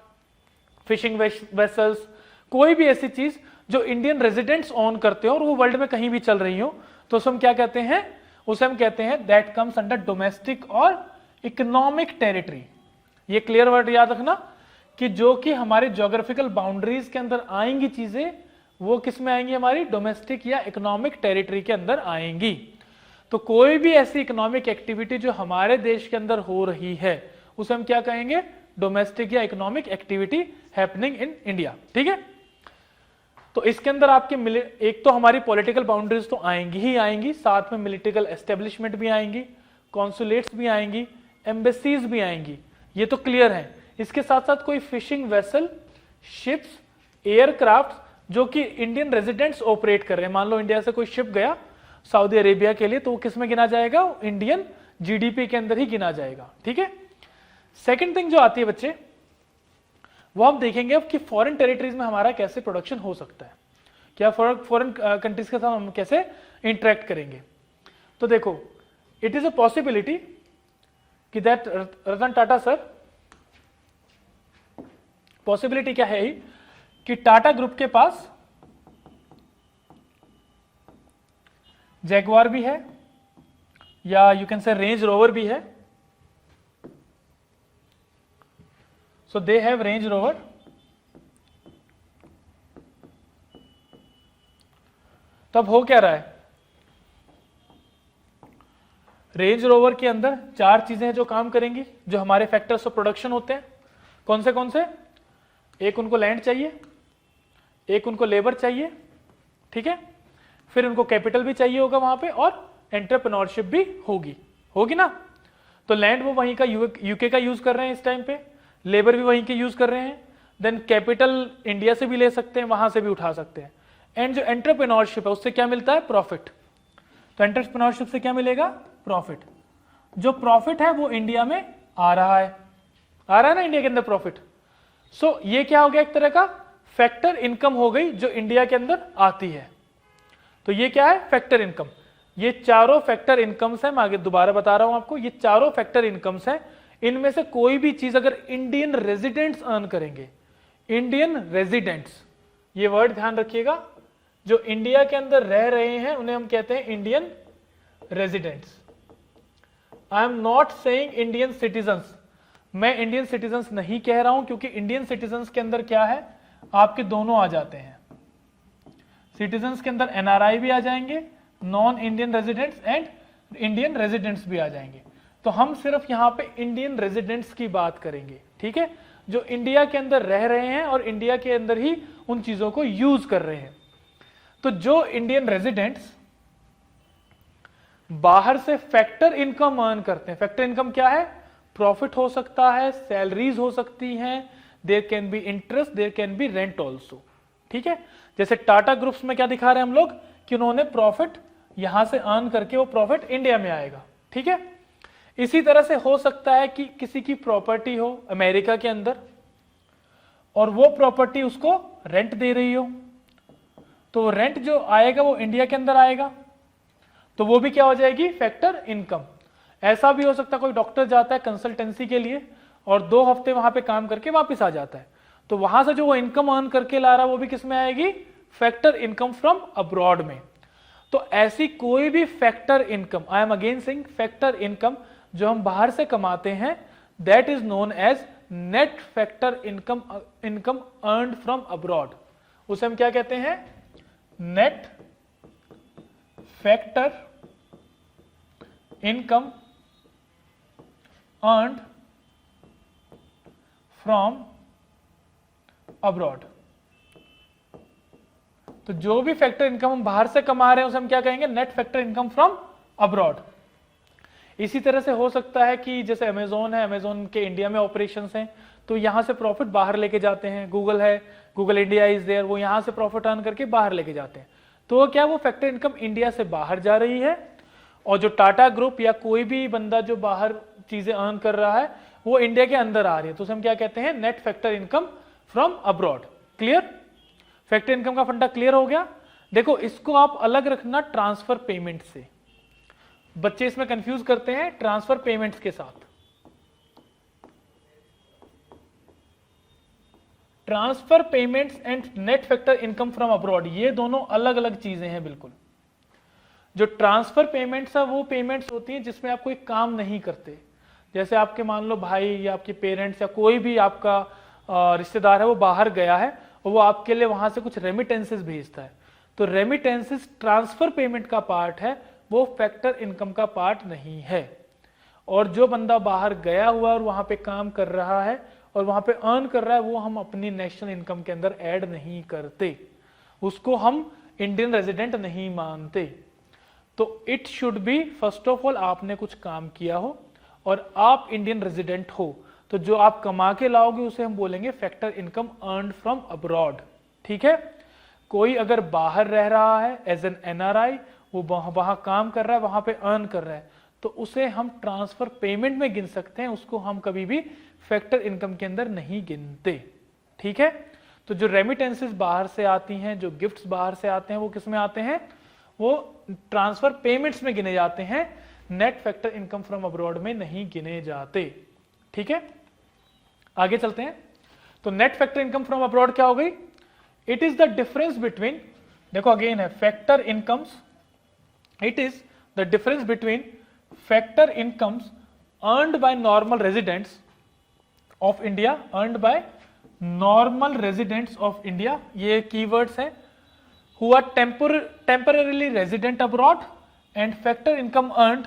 फिशिंग वेसल्स, कोई भी ऐसी चीज जो इंडियन रेजिडेंट्स ओन करते हो और वो वर्ल्ड में कहीं भी चल रही हो, तो उसे हम क्या कहते हैं, उसे हम कहते हैं दैट कम्स अंडर डोमेस्टिक और इकोनॉमिक टेरिटरी। ये क्लियर वर्ड याद रखना कि जो कि हमारे ज्योग्राफिकल बाउंड्रीज के अंदर आएंगी चीजें, वो किस में आएंगी, हमारी डोमेस्टिक या इकोनॉमिक टेरिटरी के अंदर आएंगी। तो कोई भी ऐसी इकोनॉमिक एक्टिविटी जो हमारे देश के अंदर हो रही है उसे हम क्या कहेंगे, डोमेस्टिक या economic activity happening in India. ठीक है? तो इसके अंदर आपके एक तो हमारी पॉलिटिकल बाउंड्रीज तो आएंगी ही आएंगी, साथ में मिलिट्रिकल एस्टेब्लिशमेंट भी आएंगी, कॉन्सुलेट्स भी आएंगी, एम्बेसीज भी आएंगी, ये तो क्लियर है। इसके साथ साथ कोई फिशिंग वेसल, शिप्स, एयरक्राफ्ट जो कि इंडियन रेजिडेंट्स ऑपरेट कर रहे हैं। मान लो इंडिया से कोई शिप गया सऊदी अरेबिया के लिए, तो वो किस में गिना जाएगा, इंडियन जीडीपी के अंदर ही गिना जाएगा। ठीक है? सेकंड थिंग जो आती है बच्चे, वो हम देखेंगे अब कि फॉरेन टेरिटरीज में हमारा कैसे प्रोडक्शन हो सकता है, क्या फॉरेन कंट्रीज के साथ हम कैसे इंटरेक्ट करेंगे। तो देखो, इट इज अ पॉसिबिलिटी कि that Ratan Tata sir, possibility क्या है ही कि टाटा ग्रुप के पास जैगवार भी है, या यू कैन से रेंज रोवर भी है। सो दे हैव रेंज रोवर, तब हो क्या रहा है, रेंज रोवर के अंदर चार चीजें हैं जो काम करेंगी, जो हमारे फैक्टर्स ऑफ प्रोडक्शन होते हैं। कौन से? एक उनको लैंड चाहिए, एक उनको लेबर चाहिए, ठीक है, फिर उनको कैपिटल भी चाहिए होगा वहां पे, और एंटरप्रेन्योरशिप भी होगी ना। तो लैंड वो वहीं का यूके का यूज कर रहे हैं इस टाइम पे, लेबर भी वहीं के यूज कर रहे हैं, देन कैपिटल इंडिया से भी ले सकते हैं, वहां से भी उठा सकते हैं, एंड जो एंटरप्रेन्योरशिप है उससे क्या मिलता है, प्रॉफिट। तो एंटरप्रेन्योरशिप से क्या मिलेगा, प्रॉफिट। जो प्रॉफिट है वो इंडिया में आ रहा है ना इंडिया के अंदर प्रॉफिट। सो ये क्या हो गया, एक तरह का फैक्टर इनकम हो गई जो इंडिया के अंदर आती है। तो ये क्या है, फैक्टर इनकम। ये चारों फैक्टर इनकम्स है, मैं आगे दोबारा बता रहा हूं आपको, ये चारों फैक्टर इनकम्स है। इनमें से कोई भी चीज अगर इंडियन रेजिडेंट्स अर्न करेंगे, इंडियन रेजिडेंट्स, ये वर्ड ध्यान रखिएगा, जो इंडिया के अंदर रह रहे हैं उन्हें हम कहते हैं Indian residents. I am not saying Indian citizens, मैं इंडियन सिटीजन्स नहीं कह रहा हूं, क्योंकि इंडियन सिटीजन्स के अंदर क्या है, आपके दोनों आ जाते हैं। सिटीजन्स के अंदर एनआरआई भी आ जाएंगे, non Indian residents and Indian residents भी आ जाएंगे। तो हम सिर्फ यहां पे इंडियन रेजिडेंट्स की बात करेंगे, ठीक है, जो इंडिया के अंदर रह रहे हैं और इंडिया के अंदर ही उन चीजों को यूज कर रहे हैं। तो जो इंडियन रेजिडेंट्स बाहर से फैक्टर इनकम अर्न करते हैं, फैक्टर इनकम क्या है, प्रॉफिट हो सकता है, सैलरीज हो सकती हैं, there can be interest, there can be rent also, ठीक है। जैसे टाटा ग्रुप्स में क्या दिखा रहे हैं हम लोग कि उन्होंने प्रॉफिट यहां से अर्न करके वो प्रॉफिट इंडिया में आएगा, ठीक है। इसी तरह से हो सकता है कि किसी की प्रॉपर्टी हो अमेरिका के अंदर और वो प्रॉपर्टी उसको रेंट दे रही हो, तो रेंट जो आएगा वो इंडिया के अंदर आएगा, तो वो भी क्या हो जाएगी, फैक्टर इनकम। ऐसा भी हो सकता है कोई डॉक्टर जाता है कंसल्टेंसी के लिए और 2 हफ्ते वहां पे काम करके वापस आ जाता है, तो वहां से जो वो इनकम अर्न करके ला रहा है वो भी किस में आएगी, फैक्टर इनकम फ्रॉम अब्रॉड में। तो ऐसी कोई भी factor income, I am again saying factor income, जो हम बाहर से कमाते हैं, that is known as net factor income, income earned from abroad. उसे हम क्या कहते हैं, net factor income earned from abroad. तो जो भी फैक्टर इनकम हम बाहर से कमा रहे हैं उसे हम क्या कहेंगे, net factor income from abroad. इसी तरह से हो सकता है कि जैसे अमेजोन है, अमेजोन के इंडिया में ऑपरेशंस हैं, तो यहां से प्रॉफिट बाहर लेके जाते हैं। गूगल है, गूगल इंडिया इज देयर, वो यहां से प्रॉफिट अर्न करके बाहर लेके जाते हैं, तो क्या वो फैक्टर इनकम इंडिया से बाहर जा रही है। और जो टाटा ग्रुप या कोई भी बंदा जो बाहर चीजें अर्न कर रहा है वो इंडिया के अंदर आ रही है, तो उसे हम क्या कहते हैं, net factor income from abroad. Clear, factor income का फंडा क्लियर हो गया। देखो इसको आप अलग रखना ट्रांसफर पेमेंट से, बच्चे इसमें कंफ्यूज करते हैं ट्रांसफर पेमेंट्स के साथ। Transfer payments and net factor income from abroad, ये दोनों अलग अलग चीजें हैं बिल्कुल। जो ट्रांसफर पेमेंट्स है वो पेमेंट्स होती हैं जिसमें आप कोई काम नहीं करते, जैसे आपके मान लो भाई या आपके पेरेंट्स या कोई भी आपका रिश्तेदार है वो बाहर गया है और वो आपके लिए वहां से कुछ रेमिटेंसेस भेजता है, तो रेमिटेंसेस ट्रांसफर पेमेंट का पार्ट है, वो फैक्टर इनकम का पार्ट नहीं है। और जो बंदा बाहर गया हुआ और वहां पे काम कर रहा है और वहां पे अर्न कर रहा है, वो हम अपनी नेशनल इनकम के अंदर ऐड नहीं करते, उसको हम इंडियन रेजिडेंट नहीं मानते। तो it should be first of all आपने कुछ काम किया हो और आप इंडियन रेजिडेंट हो, तो जो आप कमा के लाओगे उसे हम बोलेंगे factor income earned from abroad, ठीक है। कोई अगर बाहर रह रहा है एज एन एनआरआई, वो वहां काम कर रहा है, वहां पे अर्न कर रहा है, तो उसे हम ट्रांसफर पेमेंट में गिन सकते हैं, उसको हम कभी भी फैक्टर इनकम के अंदर नहीं गिनते, ठीक है। तो जो रेमिटेंसेस बाहर से आती हैं, जो गिफ्ट्स बाहर से आते हैं, वो किस में आते हैं, वो ट्रांसफर पेमेंट्स में गिने जाते हैं, net factor income from abroad में नहीं गिने जाते, ठीक है। आगे चलते हैं। तो net factor income from abroad क्या हो गई, it is the difference between, देखो अगेन है factor incomes, it is the difference between factor incomes earned by normal residents of India, earned by normal residents of India, ये keywords हैं, who are temporarily resident abroad, and factor income earned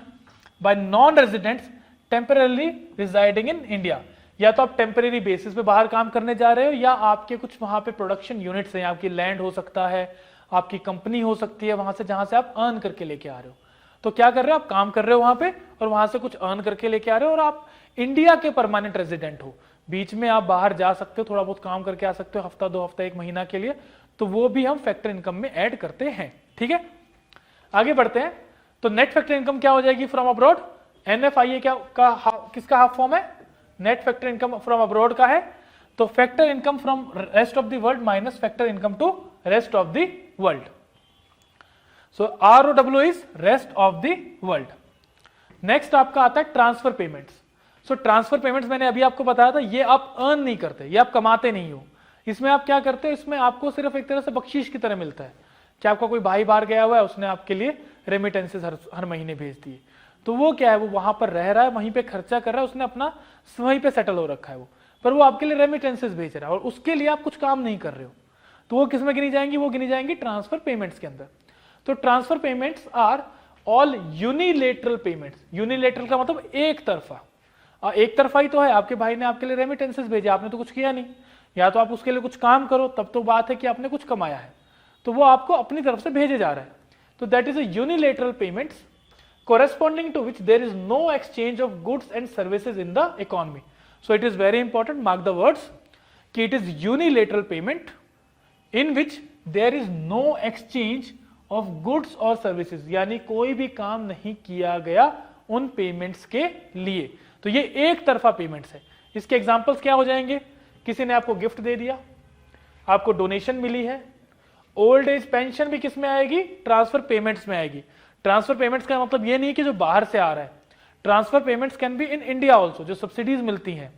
by non-residents temporarily residing in India। या तो आप temporary basis पे बाहर काम करने जा रहे हो, या आपके कुछ वहां पे प्रोडक्शन यूनिट्स हैं, आपकी लैंड हो सकता है, आपकी कंपनी हो सकती है वहां से, जहां से आप अर्न करके लेके आ रहे हो। तो क्या कर रहे हो, आप काम कर रहे हो वहां पे और वहां से कुछ अर्न करके लेके आ रहे हो, और आप इंडिया के परमानेंट रेजिडेंट हो। बीच में आप बाहर जा सकते हो, थोड़ा बहुत काम करके आ सकते हो, हफ्ता 2 हफ्ता 1 महीना के लिए, तो वो भी हम फैक्टर इनकम में ऐड करते हैं, ठीक है। आगे बढ़ते हैं। तो नेट फैक्टर इनकम क्या हो जाएगी फ्रॉम अब्रॉड, एनएफआईए किसका हाफ फॉर्म है, net factor income from abroad का है। तो factor income from rest of the world minus factor income to rest of the world. So ROW is rest of the world. Next आपका आता है transfer payments. So transfer payments मैंने अभी आपको बताया था, ये आप अर्न नहीं करते, ये आप कमाते नहीं हो। इसमें आप क्या करते हो, इसमें आपको सिर्फ एक तरह से बख्शीश की तरह मिलता है, चाहे आपका कोई भाई बाहर गया हुआ है, उसने आपके लिए रेमिटेंसेस हर महीने भेज दिए, तो वो क्या है, वो वहां पर रह रहा है, वहीं पे खर्चा कर रहा है, उसने अपना वहीं पे सेटल हो रखा है वो, पर वो आपके लिए रेमिटेंसेस भेज रहा है और उसके लिए आप कुछ काम नहीं कर रहे हो, तो वो किस में गिनी जाएंगी, वो गिनी जाएंगी ट्रांसफर पेमेंट्स के अंदर। तो transfer payments are all unilateral payments. Unilateral का मतलब एक तरफा, एक तरफा ही तो है, आपके भाई ने आपके लिए रेमिटेंसेस भेजे, आपने तो कुछ किया नहीं, या तो आप उसके लिए कुछ काम करो, तब तो बात है कि आपने कुछ कमाया है, तो वो आपको अपनी तरफ से भेजे जा रहा है। तो that is a unilateral payments corresponding to which there is no exchange of goods and services in the economy. So it is very important, mark the words, कि it is unilateral payment in which there is no exchange of goods और services, यानी कोई भी काम नहीं किया गया उन पेमेंट्स के लिए। तो ये एक तरफा पेमेंट्स है। इसके एग्जांपल्स क्या हो जाएंगे? किसी ने आपको गिफ्ट दे दिया, आपको डोनेशन मिली है। ओल्ड एज पेंशन भी किस में आएगी? ट्रांसफर पेमेंट्स में आएगी। ट्रांसफर पेमेंट्स का मतलब ये नहीं कि जो बाहर से आ रहा है, transfer payments can be in India also. जो सब्सिडीज मिलती हैं,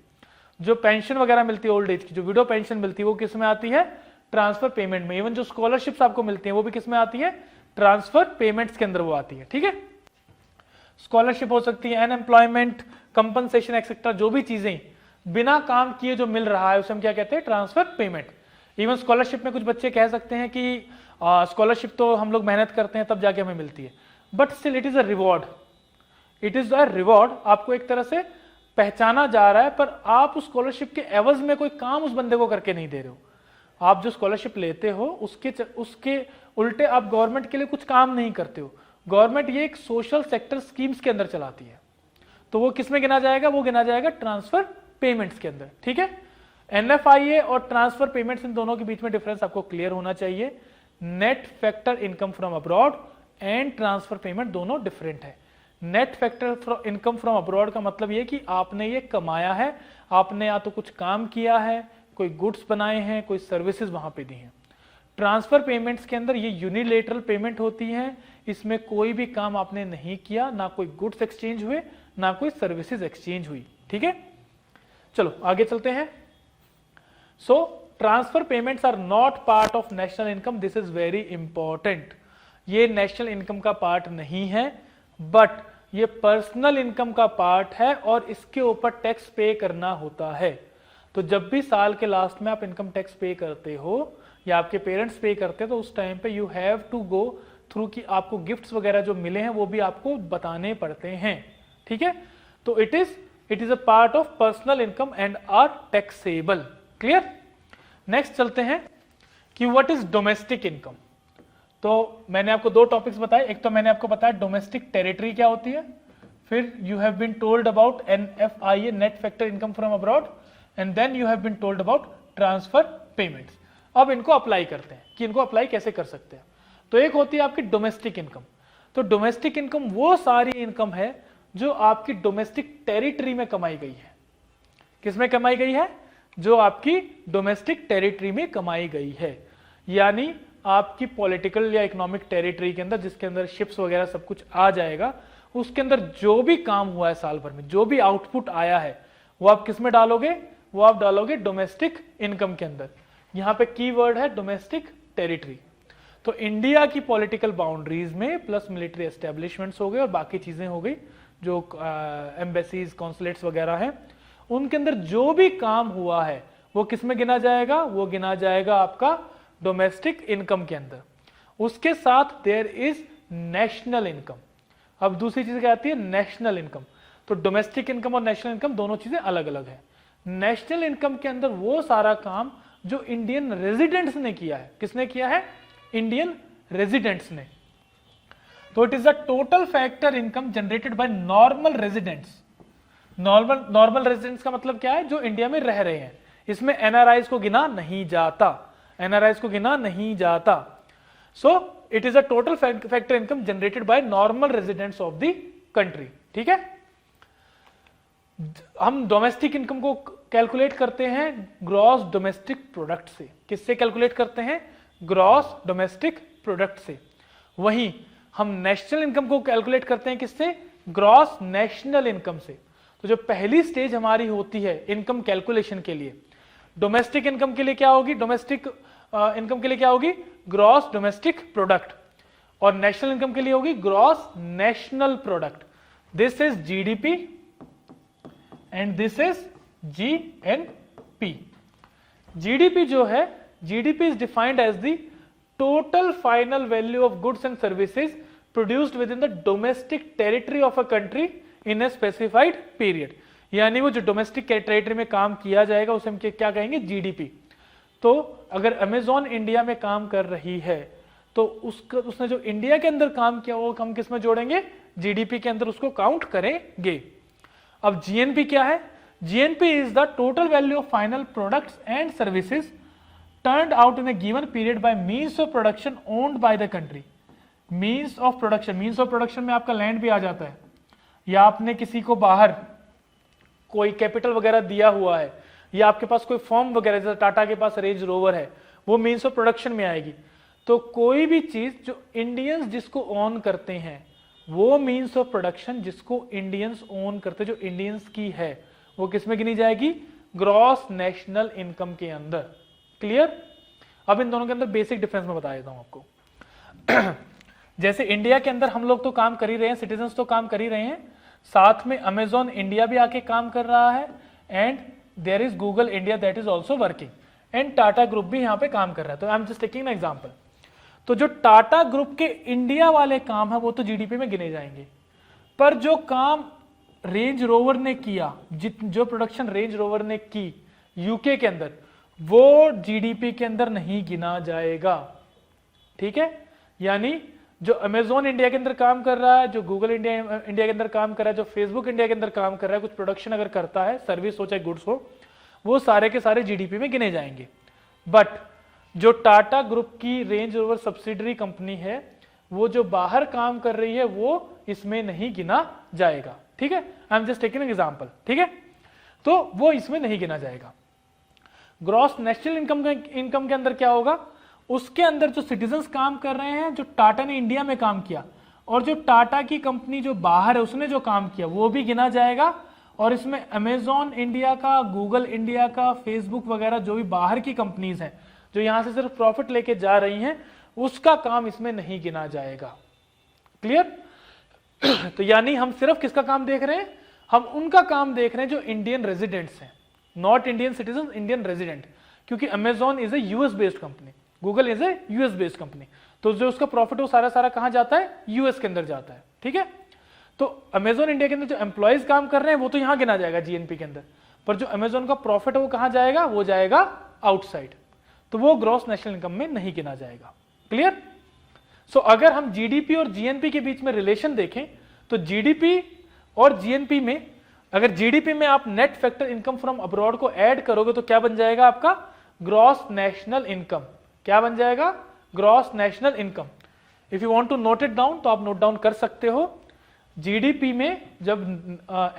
जो पेंशन वगैरह मिलती है ओल्ड एज की, जो विडो पेंशन मिलती है, वो किस में आती है? ट्रांसफर पेमेंट में। इवन जो स्कॉलरशिप्स आपको मिलती हैं वो भी किस में आती है? ट्रांसफर पेमेंट्स के अंदर वो आती है। ठीक है, स्कॉलरशिप हो सकती है, अनएम्प्लॉयमेंट कंपनसेशन एक्सेट्रा, जो भी चीजें बिना काम किए जो मिल रहा है उसे हम क्या कहते हैं? Transfer payment. इवन स्कॉलरशिप में कुछ बच्चे कह सकते हैं कि स्कॉलरशिप तो हम लोग मेहनत करते हैं तब जाके हमें मिलती है, but still it is a reward. It is a reward, आपको एक तरह से पहचाना जा रहा है, पर आप उस स्कॉलरशिप के एवज में कोई काम उस बंदे को करके नहीं दे रहे हो। आप जो स्कॉलरशिप लेते हो उसके उल्टे आप गवर्नमेंट के लिए कुछ काम नहीं करते हो। गवर्नमेंट ये एक सोशल सेक्टर स्कीम्स के अंदर चलाती है, तो वो किस में गिना जाएगा? वो गिना जाएगा ट्रांसफर पेमेंट्स के अंदर। ठीक है, एनएफआईए और ट्रांसफर पेमेंट्स, इन दोनों के बीच में डिफरेंस आपको क्लियर होना चाहिए। Net factor income from abroad and transfer payment दोनों डिफरेंट है। Net factor income from abroad का मतलब ये कि आपने ये कमाया है, आपने या तो कुछ काम किया है, कोई गुड्स बनाए हैं, कोई सर्विसेज वहां पे दी हैं। ट्रांसफर पेमेंट्स के अंदर ये यूनिलेटरल पेमेंट होती है, इसमें कोई भी काम आपने नहीं किया, ना कोई गुड्स एक्सचेंज हुए, ना कोई सर्विसेज एक्सचेंज हुई। ठीक है, चलो आगे चलते हैं। So transfer payments are not part of national income, this is very important. ये नेशनल इनकम का पार्ट नहीं है, बट ये पर्सनल इनकम का पार्ट है और इसके ऊपर टैक्स पे करना होता है। तो जब भी साल के लास्ट में आप इनकम टैक्स पे करते हो या आपके पेरेंट्स पे करते हैं, तो उस टाइम पे you have to go through कि आपको गिफ्ट्स वगैरह जो मिले हैं वो भी आपको बताने पड़ते हैं। ठीक है, तो it is a part of personal income and are taxable. Clear? Next चलते हैं कि व्हाट इज डोमेस्टिक इनकम। तो मैंने आपको दो टॉपिक्स बताए, एक तो मैंने आपको बताया डोमेस्टिक टेरिटरी क्या होती है, फिर you have been told about NFIA net factor income from abroad, and then you have been told about transfer payments. अब इनको अप्लाई करते हैं कि इनको अप्लाई कैसे कर सकते हैं। तो एक होती है आपकी डोमेस्टिक इनकम। तो डोमेस्टिक इनकम वो सारी इनकम है जो आपकी डोमेस्टिक टेरिटरी में कमाई गई है। किसमें कमाई गई है? जो आपकी डोमेस्टिक टेरिटरी में कमाई गई है, यानी आपकी पॉलिटिकल या इकोनॉमिक टेरिटरी के अंदर, जिसके अंदर शिप्स वगैरह सब कुछ आ जाएगा, उसके अंदर जो भी काम हुआ है साल भर में, जो भी आउटपुट आया है, वो आप किस में डालोगे? वो आप डालोगे डोमेस्टिक इनकम के अंदर। यहां पे कीवर्ड है डोमेस्टिक टेरिटरी। तो इंडिया की पॉलिटिकल बाउंड्रीज में प्लस मिलिट्री एस्टेब्लिशमेंट्स हो गए और बाकी चीजें हो गई, जो एम्बेसीज कॉन्सुलेट्स वगैरह हैं, उनके अंदर जो भी काम हुआ है वो किस में गिना जाएगा? वो गिना जाएगा आपका डोमेस्टिक इनकम के अंदर। उसके साथ देयर इज नेशनल इनकम। अब दूसरी चीज क्या आती है? National income. तो डोमेस्टिक इनकम और नेशनल इनकम दोनों चीजें अलग अलग है। नेशनल इनकम के अंदर वो सारा काम जो इंडियन रेजिडेंट्स ने किया है। किसने किया है? इंडियन रेजिडेंट्स ने। तो it is a total factor income generated by normal residents. Normal residents का मतलब क्या है? जो इंडिया में रह रहे हैं। इसमें एनआरआईज को गिना नहीं जाता, एनआरआईज को गिना नहीं जाता। So it is a total factor income generated by normal residents of the country. ठीक है, हम डोमेस्टिक इनकम को कैलकुलेट करते हैं ग्रॉस डोमेस्टिक प्रोडक्ट से। किससे कैलकुलेट करते हैं? ग्रॉस डोमेस्टिक प्रोडक्ट से। वहीं हम नेशनल इनकम को कैलकुलेट करते हैं किससे? ग्रॉस नेशनल इनकम से। तो जो पहली स्टेज हमारी होती है इनकम कैलकुलेशन के लिए, डोमेस्टिक इनकम के लिए क्या होगी? डोमेस्टिक इनकम के लिए क्या होगी? Gross domestic product. और नेशनल इनकम के लिए होगी gross national product. This is GDP and this is GNP. GDP जो है, GDP is defined as the total final value of goods and services produced within the domestic territory of a country in a specified period. यानी वो जो domestic territory में काम किया जाएगा उसे हम क्या कहेंगे? जीडीपी। तो अगर अमेजॉन इंडिया में काम कर रही है तो उसने जो इंडिया के अंदर काम किया वो हम किस में जोड़ेंगे? जीडीपी के अंदर उसको काउंट करेंगे। अब जीएनपी क्या है? GNP is the total value of final products and services turned out in A given period by means of production owned by the country. Means of production में आपका लैंड भी आ जाता है, या आपने किसी को बाहर कोई कैपिटल वगैरह दिया हुआ है, या आपके पास कोई फॉर्म वगैरह, जैसे टाटा के पास रेंज रोवर है, वो मीन्स ऑफ प्रोडक्शन में आएगी। तो कोई भी चीज जो इंडियंस जिसको ओन करते हैं, वो मीन्स ऑफ प्रोडक्शन जिसको इंडियंस ओन करते, जो इंडियंस की है, वो किस में गिनी जाएगी? ग्रॉस नेशनल इनकम के अंदर। क्लियर? अब इन दोनों के अंदर बेसिक डिफरेंस मैं बता देता हूं आपको। जैसे इंडिया के अंदर हम लोग तो काम कर ही रहे हैं, सिटीजन्स तो काम कर ही रहे हैं, साथ में अमेजॉन इंडिया भी आके काम कर रहा है, and there is Google India that is also working, and Tata group भी यहाँ पे काम कर रहा है। तो I am just taking an example. तो जो टाटा ग्रुप के इंडिया वाले काम है वो तो जीडीपी में गिने जाएंगे, पर जो काम रेंज रोवर ने किया, जो प्रोडक्शन रेंज रोवर ने की यूके के अंदर, वो जीडीपी के अंदर नहीं गिना जाएगा। ठीक है? यानी जो अमेजॉन इंडिया के अंदर काम कर रहा है, जो गूगल इंडिया के अंदर काम कर रहा है, जो फेसबुक इंडिया के अंदर काम कर रहा है, कुछ प्रोडक्शन अगर करता है, सर्विस हो चाहे गुड्स हो, वो सारे के सारे जीडीपी में गिने जाएंगे। बट जो टाटा ग्रुप की रेंज रोवर सब्सिडरी कंपनी है, वो जो बाहर काम कर रही है, वो इसमें नहीं गिना जाएगा। ठीक है? आई am just taking an example. ठीक है? तो वो इसमें नहीं गिना जाएगा। ग्रॉस नेशनल इनकम के अंदर क्या होगा? उसके अंदर जो सिटीजन्स काम कर रहे हैं, जो टाटा ने इंडिया में काम किया, और जो टाटा की कंपनी जो बाहर है उसने जो काम किया, वो भी गिना जाएगा। और इसमें अमेजॉन इंडिया का, गूगल इंडिया का, फेसबुक वगैरह जो भी बाहर की कंपनीज हैं, जो यहां से सिर्फ प्रॉफिट लेके जा रही हैं, उसका काम इसमें नहीं गिना जाएगा। क्लियर? तो यानी हम सिर्फ किसका काम देख रहे हैं? हम उनका काम देख रहे हैं जो इंडियन रेजिडेंट्स हैं, not Indian citizen, Indian resident. क्योंकि Amazon is a US based company, Google is a US based company, तो जो उसका प्रॉफिट वो सारा कहां जाता है? यूएस के अंदर जाता है। ठीक है? तो अमेजॉन इंडिया के अंदर जो एम्प्लॉयज काम कर रहे हैं वो तो यहां गिना जाएगा जीएनपी के अंदर, पर जो अमेजॉन का प्रॉफिट है वो कहां जाएगा? वो जाएगा आउटसाइड, तो वो ग्रॉस नेशनल इनकम में नहीं गिना जाएगा। क्लियर? सो अगर हम जीडीपी और जीएनपी के बीच में रिलेशन देखें, तो जीडीपी और जीएनपी में, अगर जीडीपी में आप net factor income from abroad को ऐड करोगे तो क्या बन जाएगा आपका? Gross national income. क्या बन जाएगा? Gross national income. If you want to note it down तो आप नोट डाउन कर सकते हो। जीडीपी में जब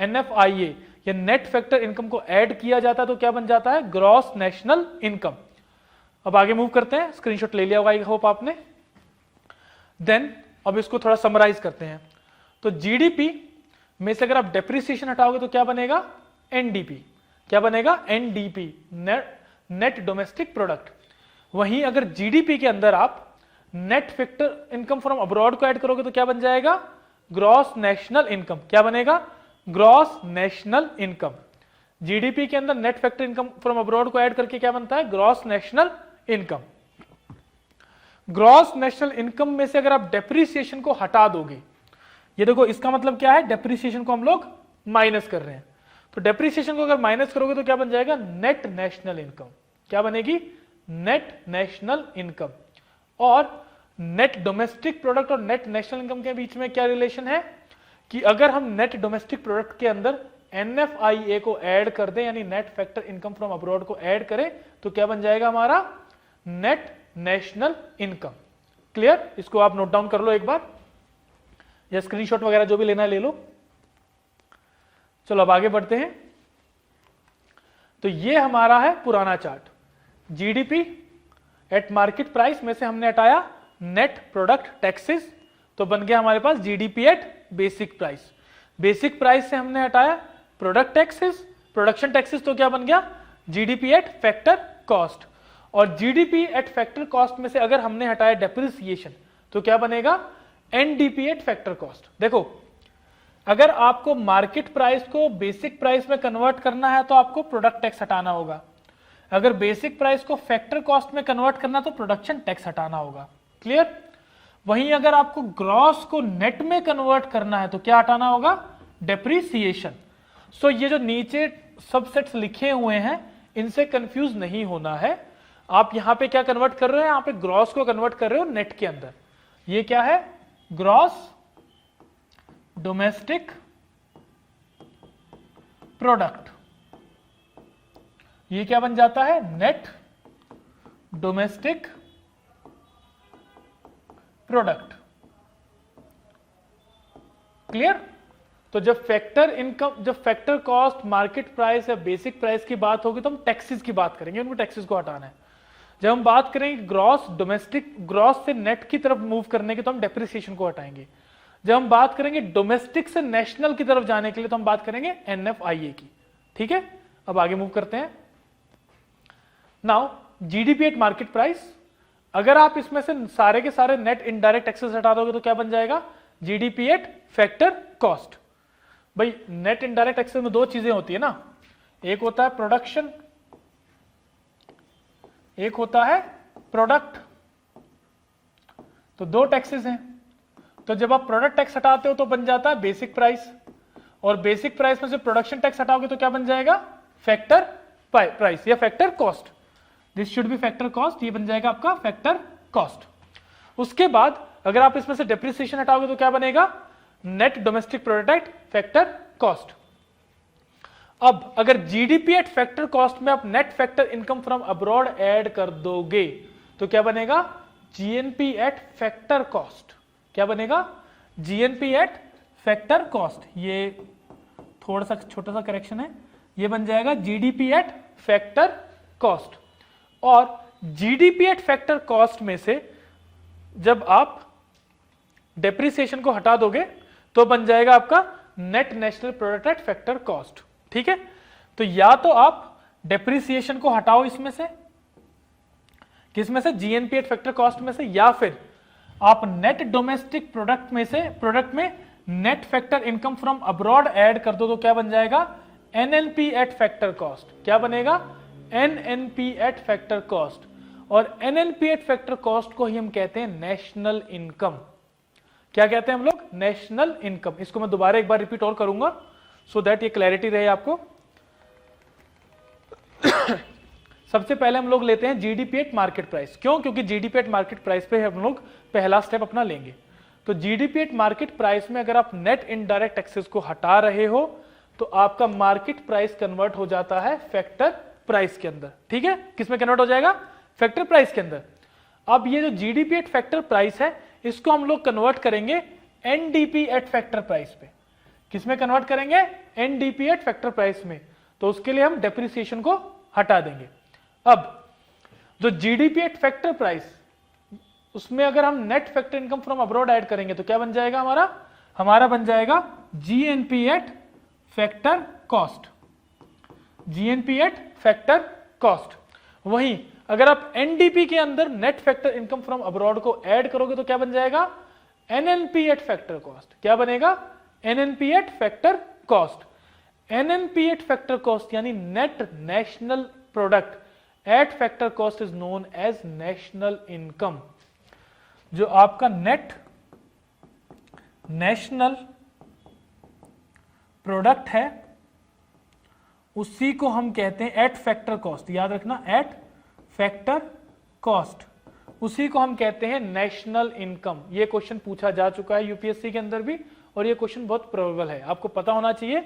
एनएफआईए या नेट फैक्टर इनकम को ऐड किया जाता है तो क्या बन जाता है? Gross national income. अब आगे मूव करते हैं, स्क्रीनशॉट ले लिया होगा आई होप आपने। देन अब इसको थोड़ा समराइज करते हैं। तो जीडीपी में से अगर आप डेप्रिसिएशन हटाओगे तो क्या बनेगा? एनडीपी। क्या बनेगा? NDP, net domestic product. वहीं अगर जीडीपी के अंदर आप net factor income from abroad को ऐड करोगे तो क्या बन जाएगा? Gross national income. क्या बनेगा? Gross national income. जीडीपी के अंदर net factor income from abroad को ऐड करके क्या बनता है? Gross national income. Gross national income में से अगर आप डेप्रिसिएशन को हटा दोगे, ये देखो इसका मतलब क्या है? डेप्रिसिएशन को हम लोग माइनस कर रहे हैं, तो डेप्रिसिएशन को अगर माइनस करोगे तो क्या बन जाएगा? Net national income. क्या बनेगी? Net national income. और नेट डोमेस्टिक प्रोडक्ट और नेट नेशनल इनकम के बीच में क्या रिलेशन है? कि अगर हम नेट डोमेस्टिक प्रोडक्ट के अंदर एनएफआईए को ऐड कर दें, यानी net factor income from abroad को ऐड करें, तो क्या बन जाएगा हमारा? Net national income. क्लियर? इसको आप नोट डाउन कर लो एक बार, या स्क्रीनशॉट वगैरह जो भी लेना है ले लो। चलो अब आगे बढ़ते हैं। तो ये हमारा है पुराना chart. GDP at market price में से हमने हटाया नेट प्रोडक्ट टैक्सेस, तो बन गया हमारे पास GDP at basic price. Basic price से हमने हटाया प्रोडक्ट टैक्सेस, प्रोडक्शन टैक्सेस, तो क्या बन गया? GDP at factor cost. और जीडीपी एट फैक्टर कॉस्ट में से अगर हमने हटाया डेप्रिसिएशन तो क्या बनेगा? NDP at factor cost. देखो अगर आपको मार्केट प्राइस को बेसिक प्राइस में कन्वर्ट करना है तो आपको प्रोडक्ट टैक्स हटाना होगा, अगर बेसिक प्राइस को फैक्टर कॉस्ट में कन्वर्ट करना तो प्रोडक्शन टैक्स हटाना होगा। क्लियर? वहीं अगर आपको ग्रॉस को नेट में कन्वर्ट करना है तो क्या हटाना होगा? डेप्रिसिएशन। सो ये जो नीचे सबसेट्स लिखे हुए हैं इनसे कंफ्यूज नहीं होना है। आप यहां पे क्या कन्वर्ट कर रहे हो? यहां पे ग्रॉस को कन्वर्ट कर रहे हो नेट के अंदर। ये क्या है? Gross domestic product. ये क्या बन जाता है? Net domestic product. क्लियर? तो जब फैक्टर इनकम, जब फैक्टर कॉस्ट, मार्केट प्राइस या बेसिक प्राइस की बात होगी तो हम टैक्सेस की बात करेंगे, उनको टैक्सेस को हटाना है। जब हम बात करेंगे ग्रॉस डोमेस्टिक, ग्रॉस से नेट की तरफ मूव करने की, तो हम डेप्रिसिएशन को हटाएंगे। जब हम बात करेंगे डोमेस्टिक से नेशनल की तरफ जाने के लिए, तो हम बात करेंगे NFIA की। ठीक है, अब आगे मूव करते हैं। Now GDP at market price, अगर आप इसमें से सारे के सारे नेट इनडायरेक्ट टैक्सेस हटा दोगे तो क्या बन जाएगा? GDP at factor cost. भाई नेट इनडायरेक्ट टैक्सेस में दो चीजें होती है ना, एक होता है प्रोडक्शन, एक होता है प्रोडक्ट। तो दो टैक्सेस हैं। तो जब आप प्रोडक्ट टैक्स हटाते हो तो बन जाता है बेसिक प्राइस, और बेसिक प्राइस में से प्रोडक्शन टैक्स हटाओगे तो क्या बन जाएगा? फैक्टर प्राइस या factor cost. This should be factor cost, ये बन जाएगा आपका फैक्टर कॉस्ट। उसके बाद अगर आप इसमें से डेप्रिसिएशन हटाओगे तो क्या बनेगा? Net domestic product factor cost. अब अगर जीडीपी एट फैक्टर कॉस्ट में आप net factor income from abroad add कर दोगे तो क्या बनेगा? GNP at factor cost. क्या बनेगा? GNP at factor cost. ये थोड़ा सा छोटा सा करेक्शन है, ये बन जाएगा जीडीपी एट फैक्टर कॉस्ट। और जीडीपी एट फैक्टर कॉस्ट में से जब आप डेप्रिसिएशन को हटा दोगे तो बन जाएगा आपका net national product at factor cost. ठीक है, तो या तो आप डेप्रिसिएशन को हटाओ इसमें से, किसमें से? जीएनपी एट फैक्टर कॉस्ट में से, या फिर आप नेट डोमेस्टिक प्रोडक्ट में से, प्रोडक्ट में net factor income from abroad add कर दो तो क्या बन जाएगा? NNP at factor cost. क्या बनेगा? NNP at factor cost. और एनएनपी एट फैक्टर कॉस्ट को ही हम कहते हैं नेशनल इनकम। क्या कहते हैं हम लोग? National income. इसको मैं दोबारा एक बार रिपीट और करूंगा सो दैट ये क्लैरिटी रहे आपको। सबसे पहले हम लोग लेते हैं जीडीपी एट मार्केट प्राइस। क्यों? क्योंकि जीडीपी एट मार्केट प्राइस पे हम लोग पहला स्टेप अपना लेंगे। तो जीडीपी एट मार्केट प्राइस में अगर आप नेट इनडायरेक्ट टैक्सेस को हटा रहे हो तो आपका मार्केट प्राइस कन्वर्ट हो जाता है फैक्टर प्राइस के अंदर। ठीक है, किसमें कन्वर्ट हो जाएगा? फैक्टर प्राइस के अंदर। अब ये जो जीडीपी एट फैक्टर प्राइस है इसको हम लोग कन्वर्ट करेंगे एनडीपी एट फैक्टर प्राइस पे। किसमें कन्वर्ट करेंगे? एनडीपी एट फैक्टर प्राइस में। तो उसके लिए हम डेप्रिसिएशन को हटा देंगे। अब जो जीडीपी एट फैक्टर प्राइस, उसमें अगर हम net factor income from abroad add करेंगे तो क्या बन जाएगा हमारा? हमारा बन जाएगा GNP at factor cost. GNP at factor cost. वहीं अगर आप एनडीपी के अंदर net factor income from abroad को ऐड करोगे तो क्या बन जाएगा? NNP at factor cost. क्या बनेगा? NNP at factor cost. NNP at factor cost यानी net national product at factor cost is known as national income. जो आपका नेट नेशनल प्रोडक्ट है उसी को हम कहते हैं एट फैक्टर कॉस्ट। याद रखना, एट फैक्टर कॉस्ट, उसी को हम कहते हैं नेशनल इनकम। ये क्वेश्चन पूछा जा चुका है यूपीएससी के अंदर भी, और ये क्वेश्चन बहुत प्रोबेबल है, आपको पता होना चाहिए।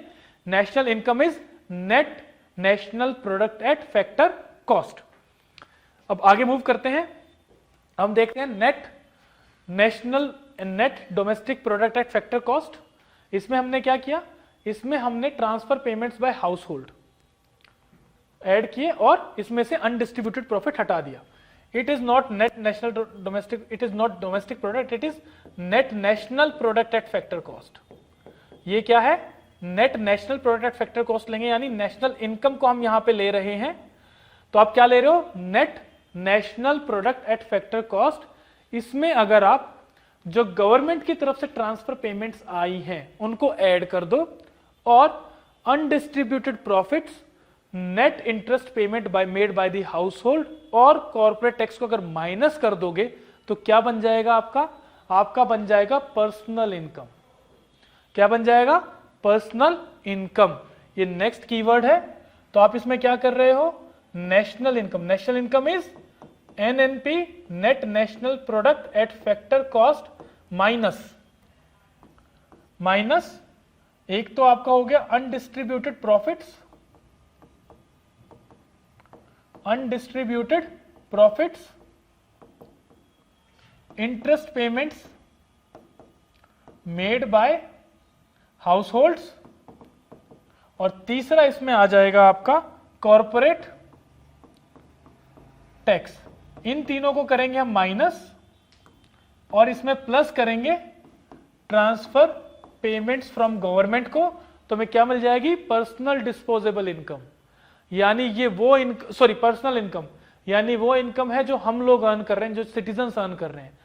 National income is net national product at factor cost. अब आगे मूव करते हैं, हम देखते हैं net national net domestic product at factor cost. इसमें हमने क्या किया? इसमें हमने transfer payments by household add किए और इसमें से अनडिस्ट्रीब्यूटेड प्रॉफिट हटा दिया। It is not net national domestic, it is not domestic product, it is net national product at factor cost. ये क्या है? Net national product at factor cost लेंगे, यानी नेशनल इनकम को हम यहां पे ले रहे हैं। तो आप क्या ले रहे हो? Net national product at factor cost. इसमें अगर आप जो गवर्नमेंट की तरफ से ट्रांसफर पेमेंट्स आई हैं उनको ऐड कर दो, और undistributed profits, net interest payment by made by the house hold और कॉर्पोरेट टैक्स को अगर माइनस कर दोगे तो क्या बन जाएगा आपका? आपका बन जाएगा पर्सनल इनकम। क्या बन जाएगा? Personal income. ये नेक्स्ट कीवर्ड है। तो आप इसमें क्या कर रहे हो? National income. National income is NNP, net national product at factor cost, minus एक तो आपका हो गया undistributed profits, undistributed profits, interest payments made by households, और तीसरा इसमें आ जाएगा आपका कॉरपोरेट टैक्स। इन तीनों को करेंगे हम माइनस और इसमें प्लस करेंगे ट्रांसफर पेमेंट्स फ्रॉम गवर्नमेंट को, तो हमें क्या मिल जाएगी? Personal disposable income. यानी ये वो पर्सनल इनकम यानी वो इनकम है जो हम लोग अर्न कर रहे हैं, जो सिटीजन्स अर्न कर रहे हैं।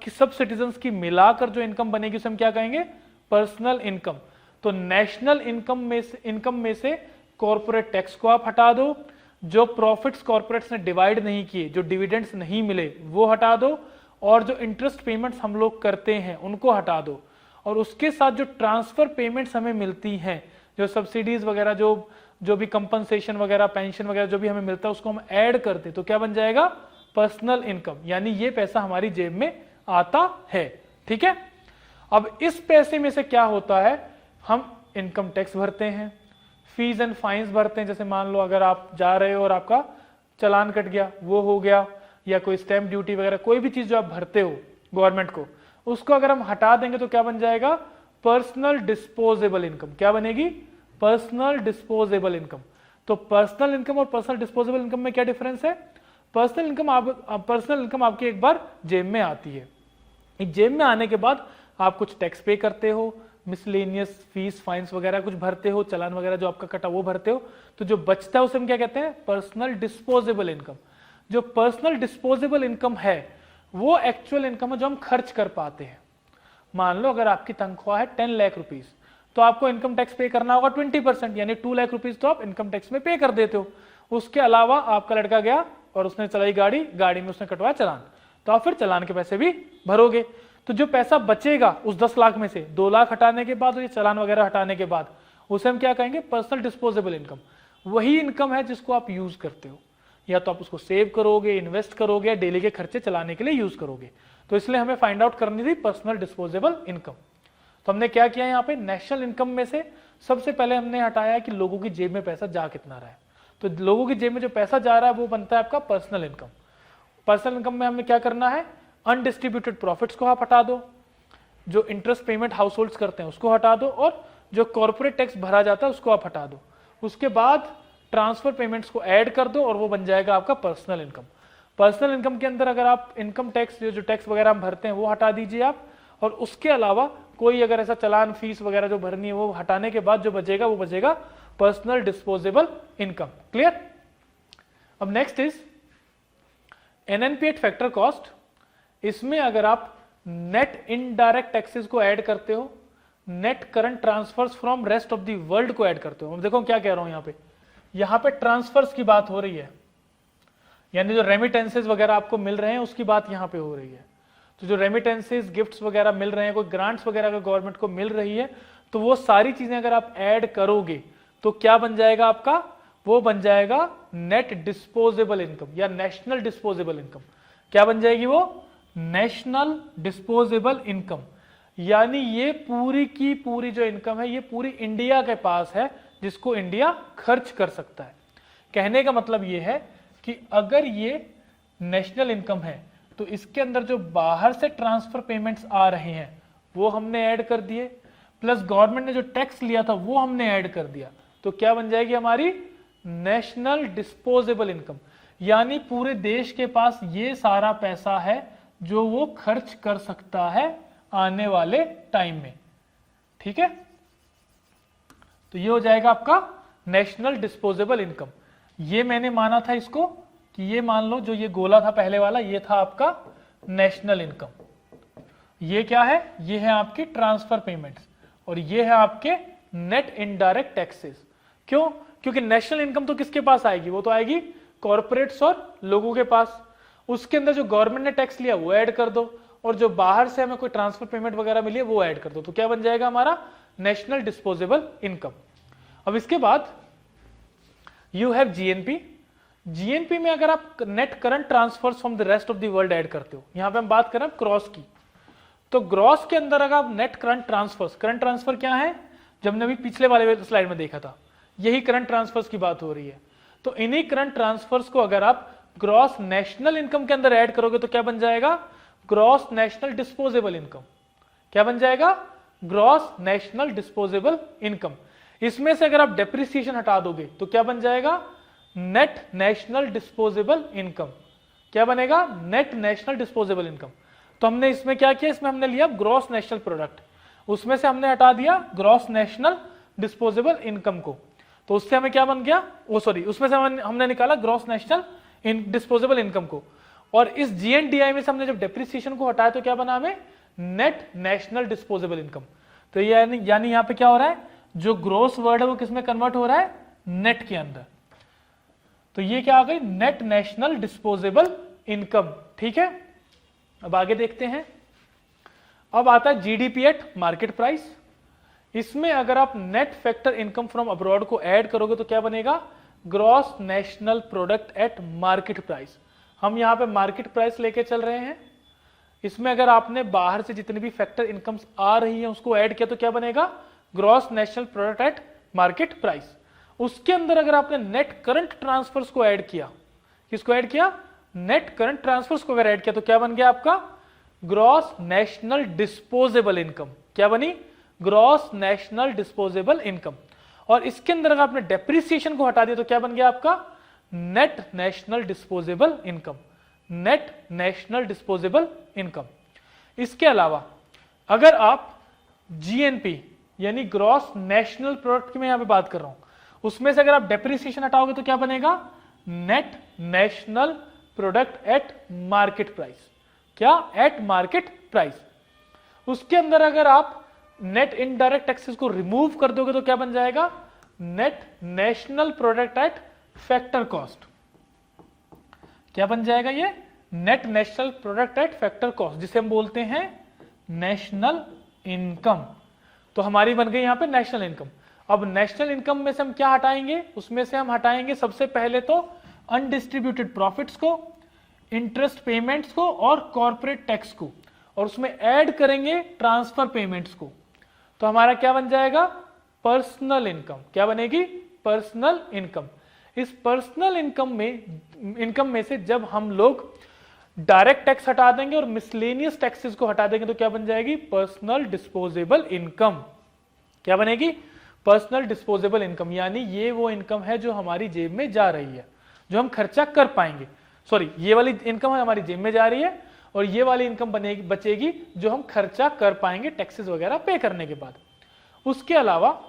सब सिटीजन्स की मिलाकर जो इनकम बनेगी उसे हम क्या कहेंगे? Personal income. तो नेशनल इनकम में से कॉर्पोरेट टैक्स को आप हटा दो, जो प्रॉफिट्स कॉर्पोरेट्स ने डिवाइड नहीं किए, जो डिविडेंड्स नहीं मिले वो हटा दो, और जो इंटरेस्ट पेमेंट्स हम लोग करते हैं उनको हटा दो, और उसके साथ जो ट्रांसफर पेमेंट्स हमें मिलती हैं, जो सब्सिडीज वगैरह, जो भी कंपनसेशन वगैरह, पेंशन वगैरह जो भी हमें मिलता है उसको हम ऐड करते, तो क्या बन जाएगा? Personal income. यानी ये पैसा हमारी जेब में आता है। ठीक है, अब इस पैसे में से क्या होता है? हम इनकम टैक्स भरते हैं, फीस एंड फाइन्स भरते हैं। जैसे मान लो अगर आप जा रहे हो और आपका चालान कट गया, वो हो गया, या कोई स्टैंप ड्यूटी वगैरह कोई भी चीज जो आप भरते हो गवर्नमेंट को, उसको अगर हम हटा देंगे तो क्या बन जाएगा? Personal disposable income. क्या बनेगी? Personal disposable income. तो पर्सनल इनकम और पर्सनल डिस्पोजेबल इनकम में क्या डिफरेंस है? पर्सनल इनकम आपकी एक बार जेब में आती है, एक जेब में आने के बाद आप कुछ टैक्स पे करते हो, मिसलेनियस फीस फाइन्स वगैरह कुछ भरते हो, चालान वगैरह जो आपका कटा वो भरते हो, तो जो बचता है उसे हम क्या कहते हैं? Personal disposable income. जो पर्सनल डिस्पोजेबल इनकम है वो एक्चुअल इनकम है जो हम खर्च कर पाते हैं। मान लो अगर आपकी तनख्वाह है 10 लाख रुपीज, तो आपको इनकम टैक्स पे करना होगा 20%, यानी 2 लाख रुपीज तो आप इनकम टैक्स में पे कर देते हो। उसके अलावा आपका लड़का गया और उसने चलाई गाड़ी में उसने कटवाया चालान, तो आप फिर चालान के पैसे भी भरोगे। तो जो पैसा बचेगा उस 10 लाख में से 2 लाख हटाने के बाद और ये चालान वगैरह हटाने के बाद, उसे हम क्या कहेंगे? Personal disposable income. वही इनकम है जिसको आप यूज करते हो, या तो आप उसको सेव करोगे, इन्वेस्ट करोगे, या डेली के खर्चे चलाने के लिए यूज करोगे। तो इसलिए हमें फाइंड आउट करनी थी पर्सनल डिस्पोजेबल इनकम। तो हमने क्या किया यहाँ पे? नेशनल इनकम में से सबसे पहले हमने हटाया कि लोगों की जेब में पैसा जा कितना रहा है। तो लोगों की जेब में जो पैसा जा रहा है वो बनता है आपका पर्सनल इनकम। पर्सनल इनकम में हमें क्या करना है? अनडिस्ट्रीब्यूटेड प्रॉफिट्स को आप हटा दो, जो इंटरेस्ट पेमेंट हाउस होल्ड्स करते हैं उसको हटा दो, और जो कॉर्पोरेट टैक्स भरा जाता है उसको आप हटा दो। उसके बाद ट्रांसफर पेमेंट्स को ऐड कर दो और वो बन जाएगा आपका पर्सनल इनकम। पर्सनल इनकम के अंदर अगर आप इनकम टैक्स जो टैक्स वगैरह हम भरते हैं वो हटा दीजिए आप, और उसके अलावा कोई अगर ऐसा चालान फीस वगैरह जो भरनी है वो हटाने के बाद जो बचेगा वो बचेगा पर्सनल डिस्पोजेबल इनकम। क्लियर? अब next is NNP at factor cost. इसमें अगर आप नेट इनडायरेक्ट टैक्सेस को ऐड करते हो, net current transfers from rest of the world को ऐड करते हो। देखो क्या कह रहा हूं यहां पे ट्रांसफर्स की बात हो रही है, यानी जो रेमिटेंसेस वगैरह आपको मिल रहे हैं उसकी बात यहां पे हो रही है। तो जो रेमिटेंसेस गिफ्ट्स वगैरह मिल रहे हैं, कोई ग्रांट्स वगैरह अगर गवर्नमेंट को मिल रही है, तो वो सारी चीजें अगर आप ऐड करोगे तो क्या बन जाएगा आपका? वो बन जाएगा नेट डिस्पोजेबल इनकम या नेशनल डिस्पोजेबल इनकम। क्या बन जाएगी वो? National disposable income. यानी ये पूरी की पूरी जो इनकम है ये पूरी इंडिया के पास है, जिसको इंडिया खर्च कर सकता है। कहने का मतलब ये है कि अगर ये नेशनल इनकम है तो इसके अंदर जो बाहर से ट्रांसफर पेमेंट्स आ रहे हैं वो हमने ऐड कर दिए, प्लस गवर्नमेंट ने जो टैक्स लिया था वो हमने ऐड कर दिया, तो क्या बन जाएगी हमारी? National disposable income. यानी पूरे देश के पास ये सारा पैसा है जो वो खर्च कर सकता है आने वाले टाइम में। ठीक है, तो ये हो जाएगा आपका नेशनल डिस्पोजेबल इनकम। ये मैंने माना था इसको कि ये मान लो जो ये गोला था पहले वाला, ये था आपका नेशनल इनकम। ये क्या है? ये है आपकी ट्रांसफर पेमेंट्स, और ये है आपके नेट इनडायरेक्ट टैक्सेस। क्यों? क्योंकि नेशनल इनकम तो किसके पास आएगी? वो तो आएगी कॉर्पोरेट्स और लोगों के पास। उसके अंदर जो गवर्नमेंट ने टैक्स लिया वो ऐड कर दो, और जो बाहर से हमें कोई ट्रांसफर पेमेंट वगैरह मिली है वो ऐड कर दो, तो क्या बन जाएगा हमारा? National disposable income. अब इसके बाद यू हैव जीएनपी। जीएनपी में अगर आप net current transfers from the rest of the world add करते हो, यहां पे हम बात कर रहे हैं ग्रॉस की, तो ग्रॉस के अंदर अगर आप net current transfers, current transfer क्या है? जब हमने अभी पिछले वाले स्लाइड में देखा था, यही करंट ट्रांसफर्स की बात हो रही है। तो इन्हीं करंट ट्रांसफर्स को अगर आप ग्रॉस नेशनल इनकम के अंदर ऐड करोगे तो क्या बन जाएगा, ग्रॉस नेशनल डिस्पोजेबल इनकम। क्या बन जाएगा, ग्रॉस नेशनल डिस्पोजेबल इनकम। इसमें से अगर आप डेप्रिसिएशन हटा दोगे तो क्या बन जाएगा, नेट नेशनल डिस्पोजेबल इनकम। क्या बनेगा, नेट नेशनल डिस्पोजेबल इनकम। तो हमने इसमें क्या किया, इसमें हमने लिया ग्रॉस नेशनल प्रोडक्ट, उसमें से हमने हटा दिया ग्रॉस नेशनल डिस्पोजेबल इनकम को, तो उससे हमें क्या बन गया, वो सॉरी उसमें से हमने निकाला ग्रॉस नेशनल डिस्पोजेबल इनकम को। और इस जीएनडीआई में से हमने जब डेप्रिसिएशन को हटाया तो क्या बना हमें, नेट नेशनल डिस्पोजेबल इनकम। तो यानी यहां पे क्या हो रहा है, जो ग्रोस वर्ड है वो किसमें कन्वर्ट हो रहा है, नेट के अंदर। तो ये क्या आ गई, नेट नेशनल डिस्पोजेबल इनकम। ठीक है, अब आगे देखते हैं। अब आता है जीडीपी एट मार्केट प्राइस। इसमें अगर आप net factor income from abroad को ऐड करोगे तो क्या बनेगा, gross national product eight market price. हम यहां पे मार्केट प्राइस लेके चल रहे हैं। इसमें अगर आपने बाहर से जितनी भी फैक्टर इनकम्स आ रही है उसको ऐड किया तो क्या बनेगा, gross national product eight market price. उसके अंदर अगर आपने नेट करंट ट्रांसफर्स को ऐड किया, किसको ऐड किया, नेट करंट ट्रांसफर्स को अगर ऐड किया तो क्या बन गया आपका, ग्रॉस नेशनल डिस्पोजेबल इनकम। क्या बनी, ग्रॉस नेशनल डिस्पोजेबल इनकम। और इसके अंदर अगर आपने डेप्रिसिएशन को हटा दिया तो क्या बन गया आपका, net national disposable income. Net national disposable income. इसके अलावा अगर आप जीएनपी यानी ग्रॉस नेशनल प्रोडक्ट की मैं यहां पे बात कर रहा हूं, उसमें से अगर आप डेप्रिसिएशन हटाओगे तो क्या बनेगा, net national product eight market price. क्या, एट मार्केट प्राइस। उसके अंदर अगर आप नेट इनडायरेक्ट टैक्सेस को रिमूव कर दोगे तो क्या बन जाएगा, net national product at factor cost. क्या बन जाएगा ये, net national product at factor cost, जिसे हम बोलते हैं नेशनल इनकम। तो हमारी बन गई यहां पे नेशनल इनकम। अब नेशनल इनकम में से हम क्या हटाएंगे, उसमें से हम हटाएंगे सबसे पहले तो अनडिस्ट्रीब्यूटेड प्रॉफिट्स को, इंटरेस्ट पेमेंट्स को और कॉर्पोरेट टैक्स को, और उसमें ऐड करेंगे ट्रांसफर पेमेंट्स को। तो हमारा क्या बन जाएगा, पर्सनल इनकम। क्या बनेगी, पर्सनल इनकम। इस पर्सनल इनकम में से जब हम लोग डायरेक्ट टैक्स हटा देंगे और मिसलेनियस टैक्सेस को हटा देंगे तो क्या बन जाएगी, पर्सनल डिस्पोजेबल इनकम। क्या बनेगी, पर्सनल डिस्पोजेबल इनकम। यानी ये वो इनकम है जो हमारी जेब में जा रही है, जो हम खर्चा कर पाएंगे। सॉरी, ये वाली इनकम हमारी जेब में जा रही है और ये वाली इनकम बचेगी जो हम खर्चा कर पाएंगे टैक्सेस वगैरह पे करने के बाद। उसके अलावा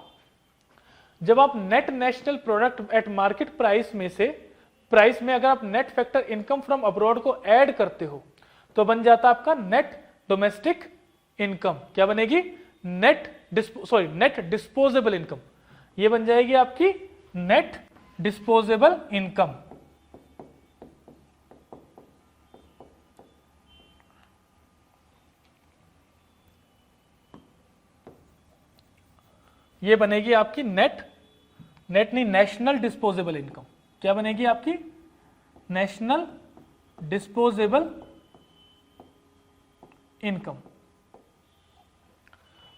जब आप net national product eight market price में अगर आप net factor income from abroad को ऐड करते हो तो बन जाता आपका नेट डोमेस्टिक इनकम। क्या बनेगी, नेट डिस्पोजेबल इनकम। ये बन जाएगी आपकी नेट डिस्पोजेबल इनकम। ये बनेगी आपकी नेट नहीं, नेशनल डिस्पोजेबल इनकम। क्या बनेगी आपकी, नेशनल डिस्पोजेबल इनकम।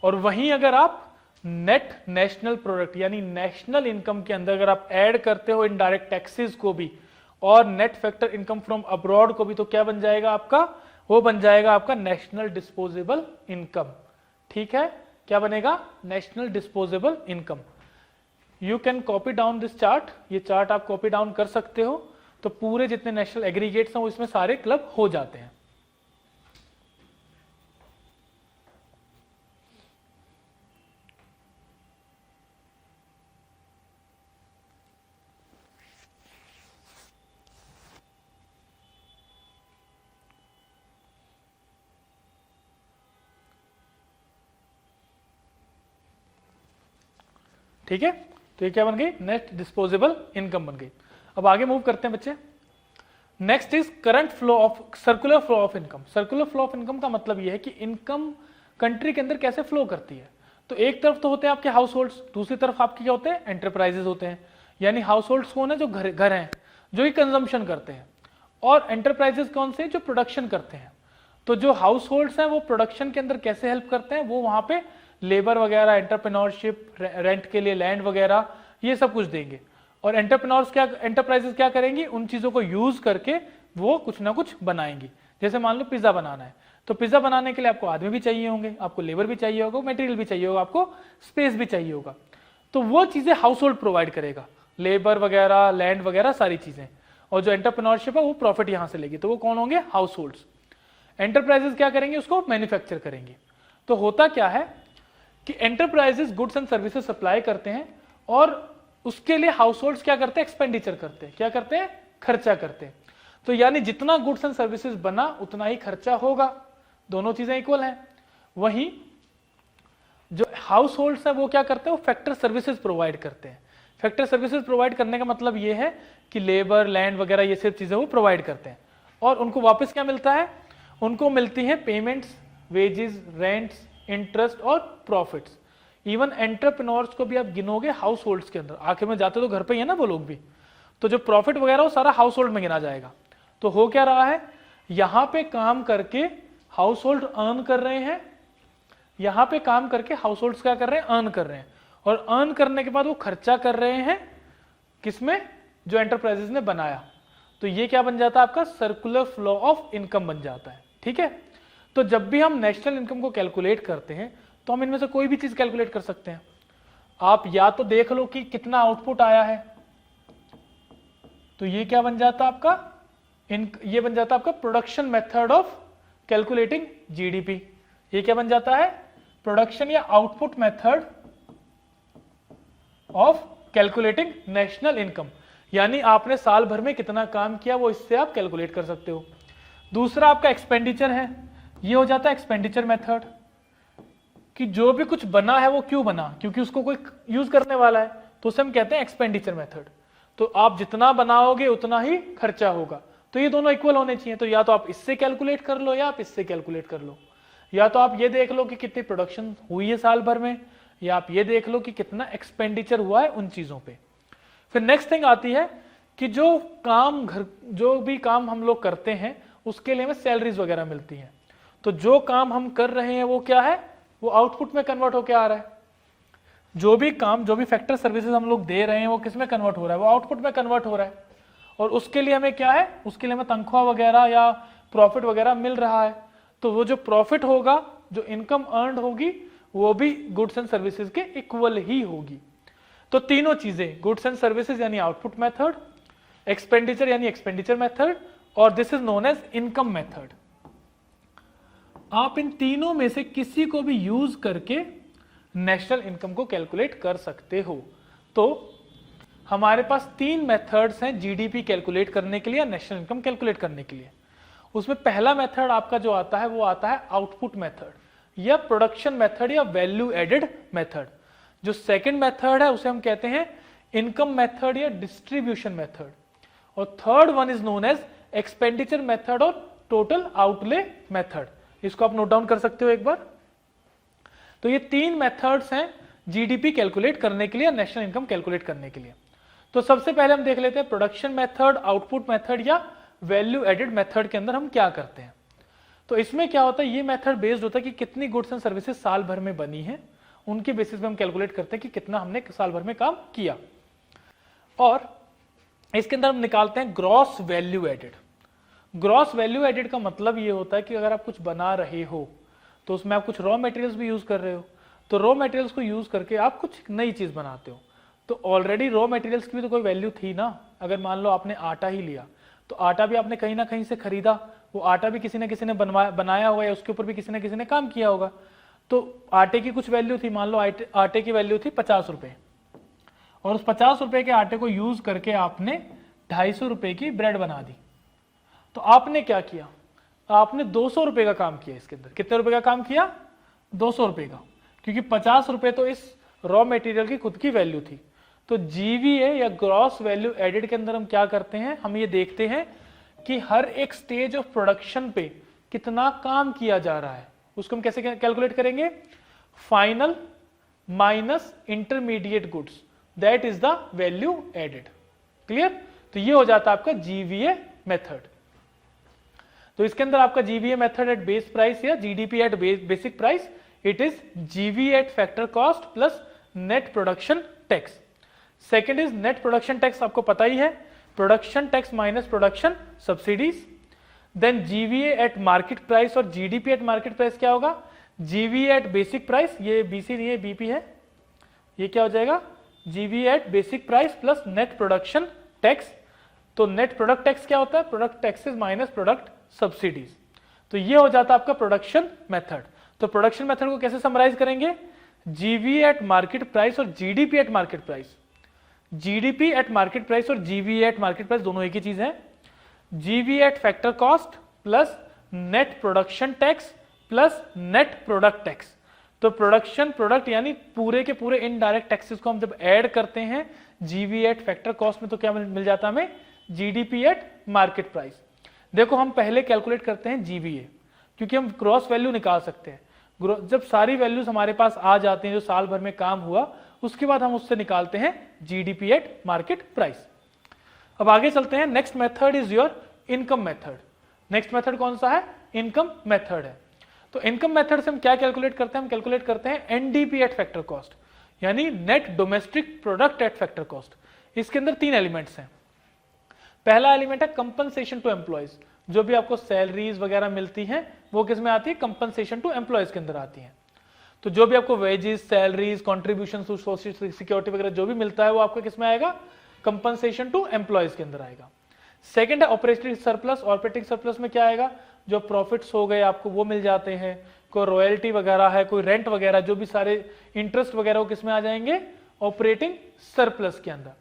और वहीं अगर आप नेट नेशनल प्रोडक्ट यानी नेशनल इनकम के अंदर अगर आप ऐड करते हो इनडायरेक्ट टैक्सेस को भी और net factor income from abroad को भी, तो क्या बन जाएगा आपका, वो बन जाएगा आपका नेशनल डिस्पोजेबल इनकम। ठीक है, क्या बनेगा, national disposable income. You can copy down this chart, ये चार्ट आप कॉपी डाउन कर सकते हो। तो पूरे जितने नेशनल एग्रीगेट्स हैं वो इसमें सारे क्लब हो जाते हैं। ठीक है, तो ये क्या बन गई, नेट डिस्पोजेबल इनकम बन गई। अब आगे मूव करते हैं बच्चे। Next is current flow of circular flow of income. Circular flow of income का मतलब ये है कि इनकम कंट्री के अंदर कैसे फ्लो करती है। तो एक तरफ तो होते हैं आपके हाउस होल्ड्स, दूसरी तरफ आपके क्या होते हैं, एंटरप्राइजेस होते हैं। यानी हाउस होल्ड्स कौन है, जो घर हैं, जो ही कंजम्पशन करते हैं, और एंटरप्राइजेस कौन से, जो प्रोडक्शन करते हैं। तो जो हाउस होल्ड्स हैं वो प्रोडक्शन के अंदर कैसे हेल्प करते हैं, वो वहां पे लेबर वगैरह, एंटरप्रेन्योरशिप, रेंट के लिए लैंड वगैरह, ये सब कुछ देंगे। और एंटरप्राइजेस क्या करेंगी, उन चीजों को यूज करके वो कुछ ना कुछ बनाएंगी। जैसे मान लो पिज्जा बनाना है, तो पिज्जा बनाने के लिए आपको आदमी भी चाहिए होंगे, आपको लेबर भी चाहिए होगा, मटेरियल भी चाहिए होगा, आपको स्पेस भी चाहिए होगा। तो वो चीजें हाउस होल्ड प्रोवाइड करेगा, लेबर वगैरह, लैंड वगैरह सारी चीजें। और जो एंटरप्रेन्योरशिप है वो प्रॉफिट यहां से लेगी, तो वो कौन होंगे, हाउस होल्ड्स। एंटरप्राइजेस क्या करेंगे, उसको मैन्युफैक्चर करेंगे। तो होता क्या है कि enterprises goods and services supply करते हैं और उसके लिए हाउस होल्ड्स क्या करते हैं, एक्सपेंडिचर करते हैं। क्या करते हैं, खर्चा करते हैं। तो यानी जितना गुड्स एंड सर्विसेज बना उतना ही खर्चा होगा, दोनों चीजें इक्वल हैं। वहीं जो हाउस होल्ड्स है वो क्या करते हैं, वो फैक्टर सर्विसेज प्रोवाइड करते हैं। फैक्टर सर्विसेज प्रोवाइड करने का मतलब ये है कि लेबर, लैंड वगैरह ये सब चीजें वो प्रोवाइड करते हैं। और उनको वापस क्या मिलता है, उनको मिलती है पेमेंट्स, वेजेस, रेंट्स, इंटरेस्ट और प्रॉफिट्स। इवन एंटरप्रेन्योर्स को भी आप गिनोगे हाउस होल्ड्स के अंदर, आखिर में जाते तो घर पे ही है ना वो लोग भी, तो जो प्रॉफिट वगैरह वो सारा हाउस होल्ड में गिना जाएगा। तो हो क्या रहा है, यहां पे काम करके हाउस होल्ड अर्न कर रहे हैं, यहां पे काम करके हाउस होल्ड्स क्या कर रहे हैं, अर्न कर रहे हैं। और अर्न करने के बाद वो खर्चा कर रहे हैं किसमें, जो एंटरप्राइजेस ने बनाया। तो ये क्या बन जाता है, आपका सर्कुलर फ्लो ऑफ इनकम बन जाता है। ठीक है, तो जब भी हम नेशनल इनकम को कैलकुलेट करते हैं तो हम इनमें से कोई भी चीज कैलकुलेट कर सकते हैं। आप या तो देख लो कि कितना आउटपुट आया है, तो ये क्या बन जाता है आपका, ये बन जाता है आपका production method of calculating GDP. ये क्या बन जाता है, प्रोडक्शन या output method of calculating national income. यानी आपने साल भर में कितना काम किया वो इससे आप कैलकुलेट कर सकते हो। दूसरा आपका एक्सपेंडिचर है, ये हो जाता है एक्सपेंडिचर मेथड, कि जो भी कुछ बना है वो क्यों बना, क्योंकि उसको कोई यूज करने वाला है, तो उसे हम कहते हैं एक्सपेंडिचर मेथड। तो आप जितना बनाओगे उतना ही खर्चा होगा, तो ये दोनों इक्वल होने चाहिए। तो या तो आप इससे कैलकुलेट कर लो या आप इससे कैलकुलेट कर लो, या तो आप ये देख लो कि कितनी प्रोडक्शन हुई है साल भर में, या आप ये देख लो कि कितना एक्सपेंडिचर हुआ है उन चीजों पे। फिर नेक्स्ट थिंग आती है कि जो भी काम हम लोग करते हैं उसके लिए हमें सैलरीज वगैरह मिलती हैं। तो जो काम हम कर रहे हैं वो क्या है, वो आउटपुट में कन्वर्ट होकर आ रहा है। जो भी काम, जो भी फैक्टर सर्विसेज हम लोग दे रहे हैं वो किस में कन्वर्ट हो रहा है, वो आउटपुट में कन्वर्ट हो रहा है। और उसके लिए हमें क्या है, उसके लिए हमें तनख्वाह वगैरह या प्रॉफिट वगैरह मिल रहा है। तो वो जो प्रॉफिट होगा, जो इनकम अर्न होगी, वो भी गुड्स एंड सर्विसेज के इक्वल ही होगी। तो तीनों चीजें, गुड्स एंड सर्विसेज यानी आउटपुट मेथड, एक्सपेंडिचर यानी एक्सपेंडिचर मेथड, और this is known as income method. आप इन तीनों में से किसी को भी यूज करके नेशनल इनकम को कैलकुलेट कर सकते हो। तो हमारे पास तीन मेथड्स हैं जीडीपी कैलकुलेट करने के लिए या नेशनल इनकम कैलकुलेट करने के लिए। उसमें पहला मेथड आपका जो आता है वो आता है आउटपुट मेथड या प्रोडक्शन मेथड या वैल्यू एडेड मेथड। जो सेकंड मेथड है उसे हम कहते हैं इनकम मेथड या डिस्ट्रीब्यूशन मेथड, और third one is known as expenditure method और टोटल आउटले मेथड। इसको आप नोट डाउन कर सकते हो एक बार। तो ये तीन मेथड्स हैं जीडीपी कैलकुलेट करने के लिए, नेशनल इनकम कैलकुलेट करने के लिए। तो सबसे पहले हम देख लेते हैं प्रोडक्शन मेथड, आउटपुट मेथड या वैल्यू एडेड मेथड के अंदर हम क्या करते हैं। तो इसमें क्या होता है, ये मेथड बेस्ड होता है कि कितनी गुड्स एंड सर्विसेज साल भर में बनी है, उनके बेसिस पे हम कैलकुलेट करते हैं कि कितना हमने साल भर में काम किया। और इसके अंदर हम निकालते हैं gross value added. Gross value added का मतलब ये होता है कि अगर आप कुछ बना रहे हो तो उसमें आप कुछ रॉ मटेरियल्स भी यूज कर रहे हो, तो रॉ मटेरियल्स को यूज करके आप कुछ नई चीज बनाते हो। तो ऑलरेडी रॉ मटेरियल्स की भी तो कोई वैल्यू थी ना। अगर मान लो आपने आटा ही लिया, तो आटा भी आपने कहीं ना कहीं से खरीदा, वो आटा भी किसी ने बनाया होगा या उसके ऊपर भी किसी ने काम किया होगा। तो आटे की कुछ वैल्यू थी, मान लो आटे की वैल्यू थी 50 रुपए, और उस 50 रुपए के आटे को यूज करके आपने 250 रुपए की ब्रेड बना दी। तो आपने क्या किया, आपने 200 रुपए का काम किया। इसके अंदर कितने रुपए का काम किया, 200 रुपए का, क्योंकि 50 रुपए तो इस रॉ मटेरियल की खुद की वैल्यू थी। तो जीवीए या ग्रॉस वैल्यू एडेड के अंदर हम क्या करते हैं, हम ये देखते हैं कि हर एक स्टेज ऑफ प्रोडक्शन पे कितना काम किया जा रहा है। उसको हम कैसे कैलकुलेट करेंगे, final minus intermediate goods, that is the value added. Clear. तो ये हो जाता है आपका जीवीए मेथड। तो इसके अंदर आपका GVA method at base price या GDP at basic price, it is GV at factor cost plus net production tax. Second is net production tax, आपको पता ही है, production tax minus production subsidies. Then GVA at market price और GDP at market price क्या होगा, GVA at basic price, ये BC नहीं है बीपी है, ये क्या हो जाएगा GVA at basic price plus net production tax. तो नेट प्रोडक्ट टैक्स क्या होता है, product taxes minus product subsidies. तो ये हो जाता है आपका प्रोडक्शन मेथड। तो प्रोडक्शन मेथड को कैसे समराइज करेंगे, जीवी एट मार्केट प्राइस और GDP at market price. GDP at market price और जीवी एट मार्केट प्राइस दोनों एक ही चीज है। जीवी at factor cost plus net production tax plus net product tax. तो प्रोडक्शन प्रोडक्ट यानी पूरे के पूरे इनडायरेक्ट टैक्सेस को हम जब ऐड करते हैं जीवी एट फैक्टर कॉस्ट में, तो क्या मिल जाता है हमें, जीडीपी एट मार्केट प्राइस। देखो हम पहले कैलकुलेट करते हैं जीवीए, क्योंकि हम क्रॉस वैल्यू निकाल सकते हैं। जब सारी वैल्यूज हमारे पास आ जाती हैं जो साल भर में काम हुआ, उसके बाद हम उससे निकालते हैं जीडीपी एट मार्केट प्राइस। अब आगे चलते हैं, next method is your income method. Next method कौन सा है, इनकम मेथड है। तो इनकम मेथड से हम क्या कैलकुलेट करते हैं, हम कैलकुलेट करते हैं एनडीपी एट फैक्टर कॉस्ट, यानी net domestic product at factor cost. इसके अंदर 3 एलिमेंट्स हैं। पहला एलिमेंट है कंपनसेशन टू एम्प्लॉयज, जो भी आपको सैलरीज वगैरह मिलती हैं वो किस में आती है, कंपनसेशन टू एम्प्लॉयज के अंदर आती हैं। तो जो भी आपको wages, salaries, contribution to social security वगैरह जो भी मिलता है वो आपको किस में आएगा, कंपनसेशन टू एम्प्लॉयज के अंदर आएगा। सेकंड है ऑपरेटिंग सरप्लस। ऑपरेटिंग सरप्लस में क्या आएगा, जो प्रॉफिट्स हो गए आपको वो मिल जाते हैं, कोई रॉयल्टी वगैरह है, कोई रेंट वगैरह, जो भी सारे इंटरेस्ट वगैरह वो किस में आ जाएंगे, ऑपरेटिंग सरप्लस के अंदर।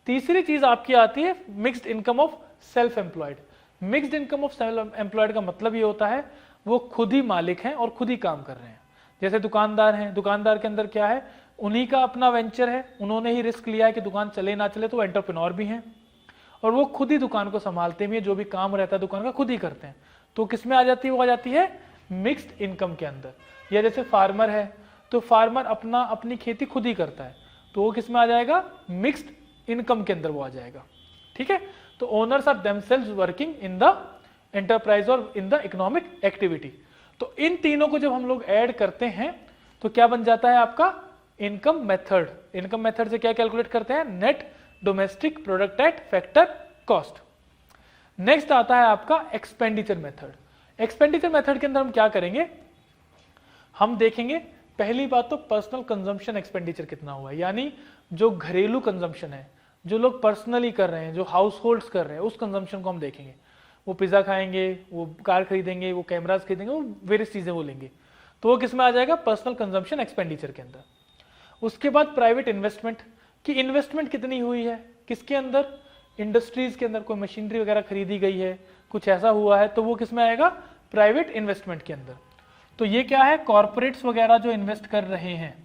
तीसरी चीज आपकी आती है mixed income of self employed. Mixed income of self employed का मतलब ये होता है वो खुद ही मालिक हैं और खुद ही काम कर रहे हैं। जैसे दुकानदार हैं, दुकानदार के अंदर क्या है, उन्हीं का अपना वेंचर है, उन्होंने ही रिस्क लिया है कि दुकान चले ना चले, तो एंटरप्रेन्योर भी हैं और वो खुद ही दुकान को संभालते भी हैं, जो भी काम रहता है दुकान का खुद ही करते हैं। तो किस में आ जाती है, वो आ जाती है मिक्स्ड इनकम के अंदर। या जैसे फार्मर है, तो फार्मर अपनी खेती खुद ही करता है, तो वो किस में आ जाएगा, मिक्स्ड इनकम के अंदर वो आ जाएगा। ठीक है, तो owners are themselves working in the enterprise और इन द इकोनॉमिक एक्टिविटी। तो इन तीनों को जब हम लोग ऐड करते हैं तो क्या बन जाता है आपका इनकम मेथड। इनकम मेथड से क्या कैलकुलेट करते हैं, net domestic product at factor cost. Next आता है आपका एक्सपेंडिचर मेथड। एक्सपेंडिचर मेथड के अंदर हम क्या करेंगे, हम देखेंगे पहली बात तो पर्सनल कंजम्पशन एक्सपेंडिचर कितना हुआ है, यानी जो घरेलू कंजम्पशन है, जो लोग पर्सनली कर रहे हैं, जो हाउस होल्ड्स कर रहे हैं, उस कंजम्पशन को हम देखेंगे। वो पिज्जा खाएंगे, वो कार खरीदेंगे, वो कैमराज खरीदेंगे, वो वेरियस चीजें वो लेंगे, तो वो किस में आ जाएगा, पर्सनल कंजम्पशन एक्सपेंडिचर के अंदर। उसके बाद प्राइवेट इन्वेस्टमेंट की इन्वेस्टमेंट कितनी हुई है, किसके अंदर, इंडस्ट्रीज के अंदर, कोई मशीनरी वगैरह खरीदी गई है, कुछ ऐसा हुआ है, तो वो किस में आएगा, प्राइवेट इन्वेस्टमेंट के अंदर। तो ये क्या है, कॉर्पोरेट्स वगैरह जो इन्वेस्ट कर रहे हैं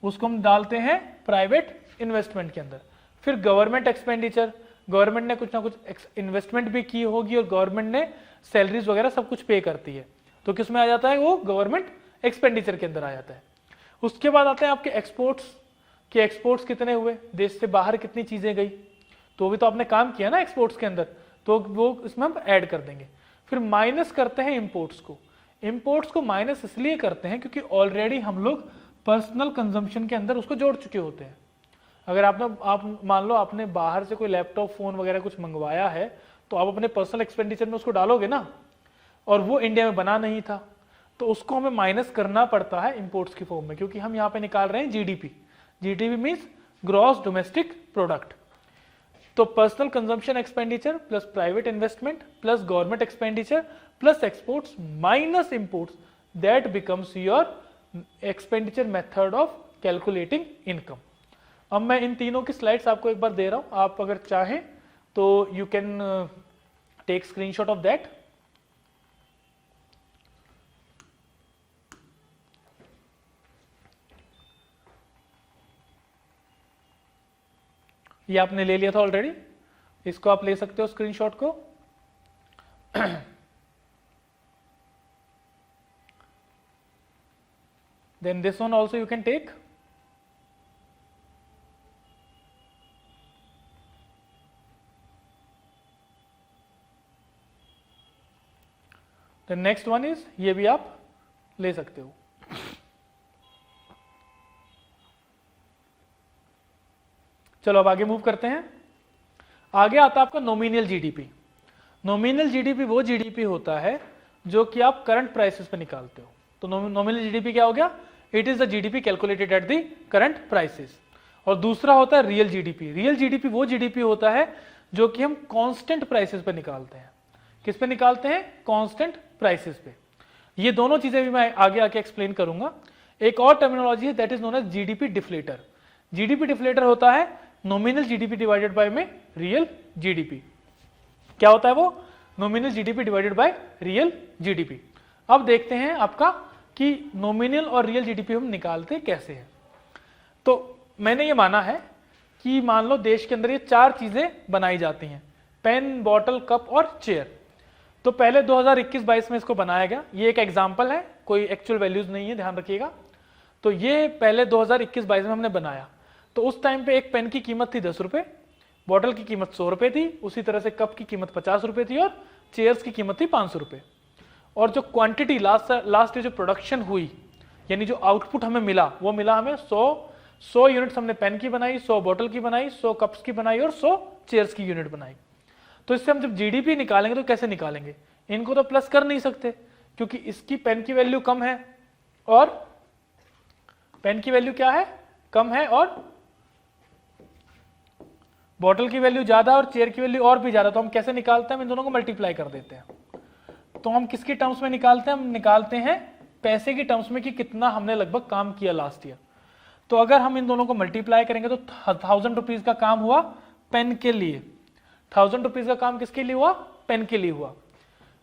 उसको हम डालते हैं प्राइवेट इन्वेस्टमेंट के अंदर। फिर गवर्नमेंट एक्सपेंडिचर, गवर्नमेंट ने कुछ ना कुछ इन्वेस्टमेंट भी की होगी और गवर्नमेंट ने सैलरीज वगैरह सब कुछ पे करती है, तो किस में आ जाता है, वो गवर्नमेंट एक्सपेंडिचर के अंदर आ जाता है। उसके बाद आते हैं आपके एक्सपोर्ट्स, कि एक्सपोर्ट्स कितने हुए, देश से बाहर कितनी चीजें गई, तो भी तो आपने काम किया ना एक्सपोर्ट्स के अंदर, तो वो इसमें हम ऐड कर देंगे। फिर माइनस करते हैं इंपोर्ट्स को। इंपोर्ट्स को माइनस इसलिए करते हैं क्योंकि ऑलरेडी हम लोग पर्सनल कंजम्पशन के अंदर उसको जोड़ चुके होते हैं। अगर आप मान लो आपने बाहर से कोई लैपटॉप फोन वगैरह कुछ मंगवाया है, तो आप अपने पर्सनल एक्सपेंडिचर में उसको डालोगे ना, और वो इंडिया में बना नहीं था, तो उसको हमें माइनस करना पड़ता है इंपोर्ट्स की फॉर्म में, क्योंकि हम यहाँ पे निकाल रहे हैं GDP. GDP means gross domestic product. तो personal consumption expenditure plus private investment plus government expenditure plus exports minus imports, that becomes your expenditure method of calculating income. अब मैं इन तीनों की स्लाइड्स आपको एक बार दे रहा हूं, आप अगर चाहें तो you can take screenshot of that. ये आपने ले लिया था ऑलरेडी, इसको आप ले सकते हो स्क्रीनशॉट को। Then this one also you can take. The next one is, ये भी आप ले सकते हो। चलो अब आगे मूव करते हैं। आगे आता है आपका नॉमिनल जीडीपी। नॉमिनल जीडीपी वो जीडीपी होता है जो कि आप करंट प्राइसेस पे निकालते हो। तो नॉमिनल जीडीपी क्या हो गया? It is the GDP calculated at the current prices. और दूसरा होता है रियल जीडीपी। रियल जीडीपी वो जीडीपी होता है जो कि हम कांस्टेंट प्राइसेस पे निकालते हैं। किस पे निकालते हैं? कांस्टेंट प्राइसेस पे। ये दोनों चीजें भी मैं आगे आके एक्सप्लेन करूंगा। एक और टर्मिनोलॉजी है that is known as GDP deflator. GDP deflator होता है नॉमिनल जीडीपी डिवाइडेड बाय में रियल जीडीपी। क्या होता है वो? Nominal GDP divided by real GDP. अब देखते हैं आपका कि नॉमिनल और रियल जीडीपी हम निकालते कैसे हैं। तो मैंने ये माना है कि मान लो देश के अंदर ये 4 चीजें बनाई जाती हैं, पेन, बॉटल, कप और चेयर। तो पहले 2021-22 में इसको बनाया गया। ये एक एग्जाम्पल है, कोई एक्चुअल वैल्यूज नहीं है, ध्यान रखिएगा। तो ये पहले 2021-22 में हमने बनाया। तो उस टाइम पे एक पेन की कीमत थी 10 रुपए, बॉटल की कीमत 100 रुपए थी, उसी तरह से कप की कीमत 50 रुपए थी और चेयर्स की कीमत थी 500 रुपए। और जो क्वांटिटी लास्ट जो प्रोडक्शन हुई, यानी जो आउटपुट हमें मिला, वो मिला हमें 100 यूनिट्स हमने पेन की बनाई, 100 बॉटल की बनाई, 100 कप्स की बनाई और 100 चेयर्स की यूनिट बनाई। तो इससे हम जब जीडीपी निकालेंगे तो कैसे निकालेंगे? इनको तो प्लस कर नहीं सकते क्योंकि इसकी पेन की वैल्यू कम है और पेन की वैल्यू क्या है? कम है, और बॉटल की वैल्यू ज्यादा और चेयर की वैल्यू और भी ज्यादा। तो हम कैसे निकालते हैं? हम इन दोनों को मल्टीप्लाई कर देते हैं। तो हम किसकी टर्म्स में निकालते हैं? हम निकालते हैं पैसे की टर्म्स में कि कितना हमने लगभग काम किया लास्ट ईयर। तो अगर हम इन दोनों को मल्टीप्लाई करेंगे तो 1000 रुपीज का काम हुआ पेन के लिए। 1000 रुपीज का काम किसके लिए हुआ? पेन के लिए हुआ।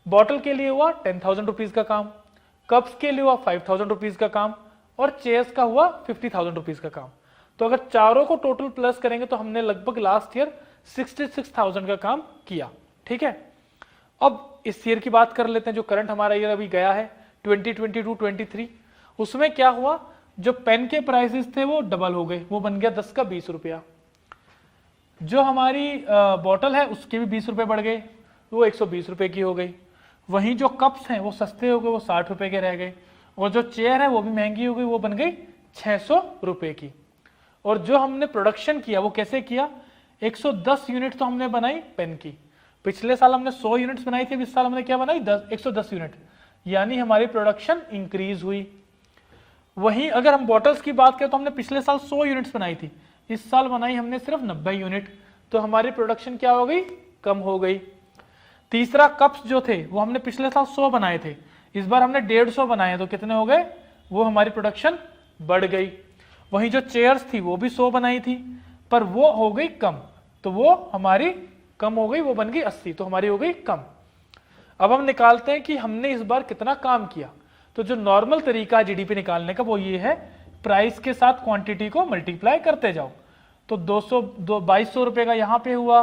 बॉटल के लिए हुआ 10,000 रुपीज का काम, कप्स के लिए हुआ 5,000 रुपीज का काम और चेयर्स का हुआ 50,000 रुपीज का काम। तो अगर चारों को टोटल प्लस करेंगे तो हमने लगभग लास्ट ईयर 66,000 का काम किया। ठीक है, अब इस ईयर की बात कर लेते हैं, जो करंट हमारा ईयर अभी गया है 2022-23। उसमें क्या हुआ? जो पेन के प्राइसेस थे वो डबल हो गए, वो बन गया 10 का 20 रुपया। जो हमारी बॉटल है उसके भी 20 रुपए बढ़ गए, वो 120 रुपए की हो गई। वहीं जो कप्स हैं वो सस्ते हो गए, वो 60 रुपए के रह गए। और जो चेयर है वो भी महंगी हो गई, वो बन गई 600 रुपए की। और जो हमने प्रोडक्शन किया वो कैसे किया? 110 यूनिट तो हमने बनाई पेन की। पिछले साल हमने 100 यूनिट्स बनाई थी, इस साल हमने क्या बनाई? 110 यूनिट, यानी हमारी प्रोडक्शन इंक्रीज हुई। वहीं अगर हम बॉटल्स की बात करें तो हमने पिछले साल 100 यूनिट्स बनाई थी, इस साल बनाई हमने सिर्फ 90 यूनिट, तो हमारी प्रोडक्शन क्या हो गई? कम हो गई। तीसरा, कप्स जो थे वो हमने पिछले साल 100 बनाए थे, इस बार हमने 150 बनाए, तो कितने हो गए? वो हमारी प्रोडक्शन बढ़ गई। वहीं जो चेयर्स थी वो भी 100 बनाई थी, पर वो हो गई कम, तो वो हमारी कम हो गई, वो बन गई 80, तो हमारी हो गई कम। अब हम निकालते हैं कि हमने इस बार कितना काम किया। तो जो नॉर्मल तरीका है जीडीपी निकालने का वो ये है, प्राइस के साथ क्वांटिटी को मल्टीप्लाई करते जाओ। तो 2200 रुपए का यहाँ पे हुआ,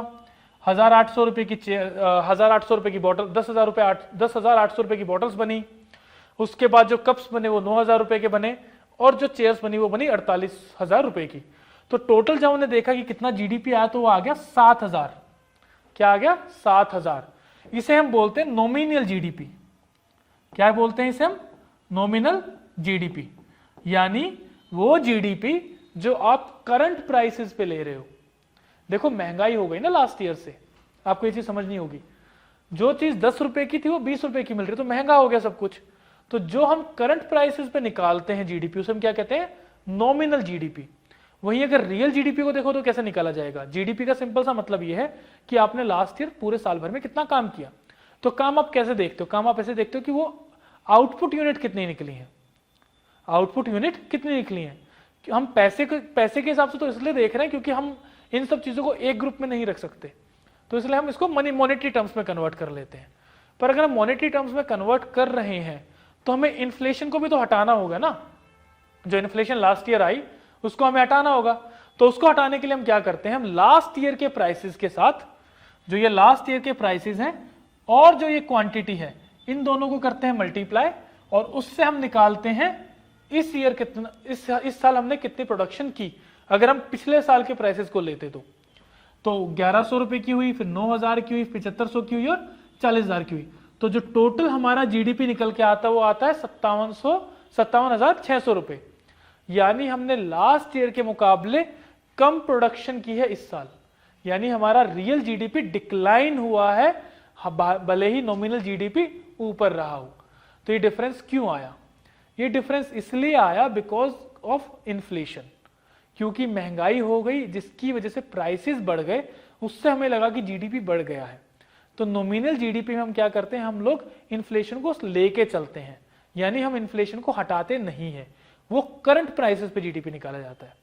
1800 रुपए की 1800 रुपए की बॉटल, 10,800 रुपए की बॉटल्स बनी। उसके बाद जो कप्स बने वो 9,000 रुपए के बने, और जो चेयर्स बनी वो बनी 48,000 रुपए की। तो टोटल जब हमने देखा कि कितना जीडीपी आया तो वो आ गया 7,000। क्या आ गया? 7,000। इसे हम बोलते हैं नॉमिनल जीडीपी। क्या बोलते हैं इसे हम? नॉमिनल जीडीपी, यानी वो जीडीपी जो आप करंट प्राइसेस पे ले रहे हो। देखो महंगाई हो गई ना लास्ट ईयर से, आपको ये चीज समझनी होगी। जो चीज 10 रुपए की थी वो 20 रुपए की मिल रही है, तो महंगा हो गया सब कुछ। तो जो हम करंट प्राइसेस पे निकालते हैं जीडीपी, उसे हम क्या कहते हैं? Nominal GDP. वहीं अगर रियल जीडीपी को देखो तो कैसे निकाला जाएगा? जीडीपी का सिंपल सा मतलब ये है कि आपने लास्ट ईयर पूरे साल भर में कितना काम किया। तो काम आप कैसे देखते हो? काम आप ऐसे देखते हो कि वो आउटपुट यूनिट कितनी निकली है। आउटपुट यूनिट कितनी निकली है? हम पैसे के हिसाब से तो इसलिए देख रहे हैं क्योंकि हम इन सब चीजों को एक ग्रुप में नहीं रख सकते, तो इसलिए हम इसको मॉनेटरी टर्म्स में कन्वर्ट कर लेते हैं। पर अगर हम मॉनेटरी टर्म्स में कन्वर्ट कर रहे हैं तो हमें इन्फ्लेशन को भी तो हटाना होगा ना। जो इन्फ्लेशन लास्ट ईयर आई उसको हमें हटाना होगा। तो उसको हटाने के लिए हम क्या करते हैं? हम लास्ट ईयर के प्राइसेस के साथ, जो ये लास्ट ईयर के प्राइसेस हैं और जो ये क्वांटिटी है, इन दोनों को करते हैं मल्टीप्लाई, और उससे हम निकालते हैं इस ईयर कितना, इस साल हमने कितनी प्रोडक्शन की। अगर हम पिछले साल के प्राइसेस को लेते तो 1100 रुपए की हुई, फिर 9,000 की हुई, 7500 की हुई और 40,000 की हुई। तो जो टोटल हमारा जीडीपी निकल के आता है वो आता है 57,600 रुपए। यानी हमने लास्ट ईयर के मुकाबले कम प्रोडक्शन की है इस साल, यानी हमारा रियल जीडीपी डिक्लाइन हुआ है, भले ही नॉमिनल जीडीपी ऊपर रहा हो। तो ये डिफरेंस क्यों आया? ये डिफरेंस इसलिए आया बिकॉज ऑफ इन्फ्लेशन, क्योंकि महंगाई हो गई जिसकी वजह से प्राइसेस बढ़ गए, उससे हमें लगा कि जीडीपी बढ़ गया है। तो नॉमिनल जीडीपी में हम क्या करते हैं, हम लोग इन्फ्लेशन को लेके चलते हैं, यानी हम इन्फ्लेशन को हटाते नहीं है, वो करंट प्राइसेस पे जीडीपी निकाला जाता है।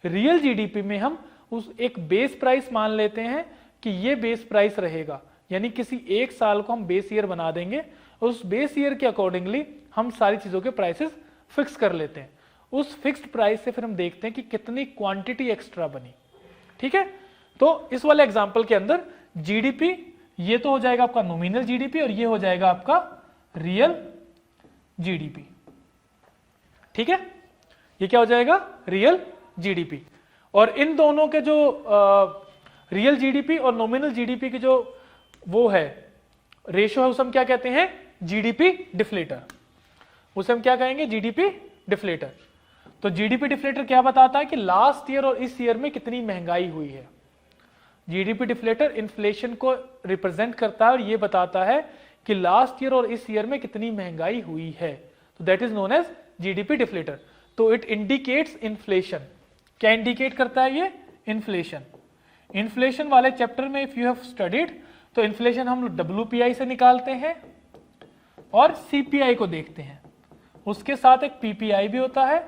रियल जीडीपी में हम उस एक बेस प्राइस मान लेते हैं कि ये बेस प्राइस रहेगा, यानी किसी एक साल को हम बेस ईयर बना देंगे, उस बेस ईयर के अकॉर्डिंगली हम सारी चीजों के प्राइसेस फिक्स कर लेते हैं। उस फिक्स्ड प्राइस से फिर हम देखते हैं कि कितनी क्वांटिटी एक्स्ट्रा बनी। ठीक है, तो इस वाले एग्जांपल के अंदर जीडीपी ये तो हो जाएगा आपका नॉमिनल जीडीपी और ये हो जाएगा आपका रियल जीडीपी। ठीक है, ये क्या हो जाएगा, रियल जीडीपी। और इन दोनों के जो रियल जीडीपी और नॉमिनल जीडीपी की जो वो है रेशियो है, उसे हम क्या कहते हैं, जीडीपी डिफ्लेटर। उसे हम क्या कहेंगे, जीडीपी डिफ्लेटर। तो जीडीपी डिफ्लेटर क्या बताता है कि लास्ट ईयर और इस ईयर में कितनी महंगाई हुई है। जीडीपी डिफ्लेटर इन्फ्लेशन को रिप्रेजेंट करता है और ये बताता है कि लास्ट ईयर और इस ईयर में कितनी महंगाई हुई है। तो that is known as GDP deflator. तो इट इंडिकेट्स इन्फ्लेशन। क्या इंडिकेट करता है ये, इन्फ्लेशन। इन्फ्लेशन वाले चैप्टर में इफ यू हैव स्टडीड, तो इन्फ्लेशन हम WPI से निकालते हैं और CPI को देखते हैं, उसके साथ एक PPI भी होता है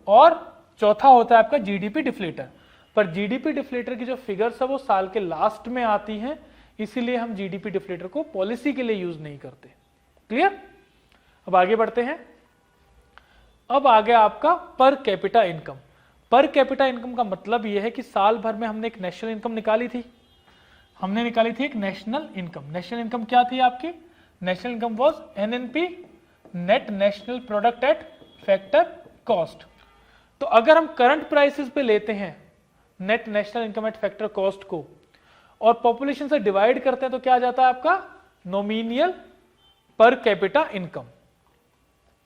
और चौथा होता है आपका जीडीपी डिफ्लेटर। पर जीडीपी डिफ्लेटर की जो फिगर्स है वो साल के लास्ट में आती हैं, इसीलिए हम जीडीपी डिफ्लेटर को पॉलिसी के लिए यूज नहीं करते। क्लियर? अब आगे बढ़ते हैं। अब आ गया आपका per capita income. Per capita income का मतलब यह है कि साल भर में हमने एक नेशनल इनकम निकाली थी, हमने निकाली थी एक नेशनल इनकम। नेशनल इनकम क्या थी आपकी, national income was NNP, net national product at factor cost. तो अगर हम करंट प्राइसेस पे लेते हैं net national income eight factor cost को और पॉपुलेशन से डिवाइड करते हैं, तो क्या आ जाता है आपका नॉमिनल पर कैपिटा इनकम।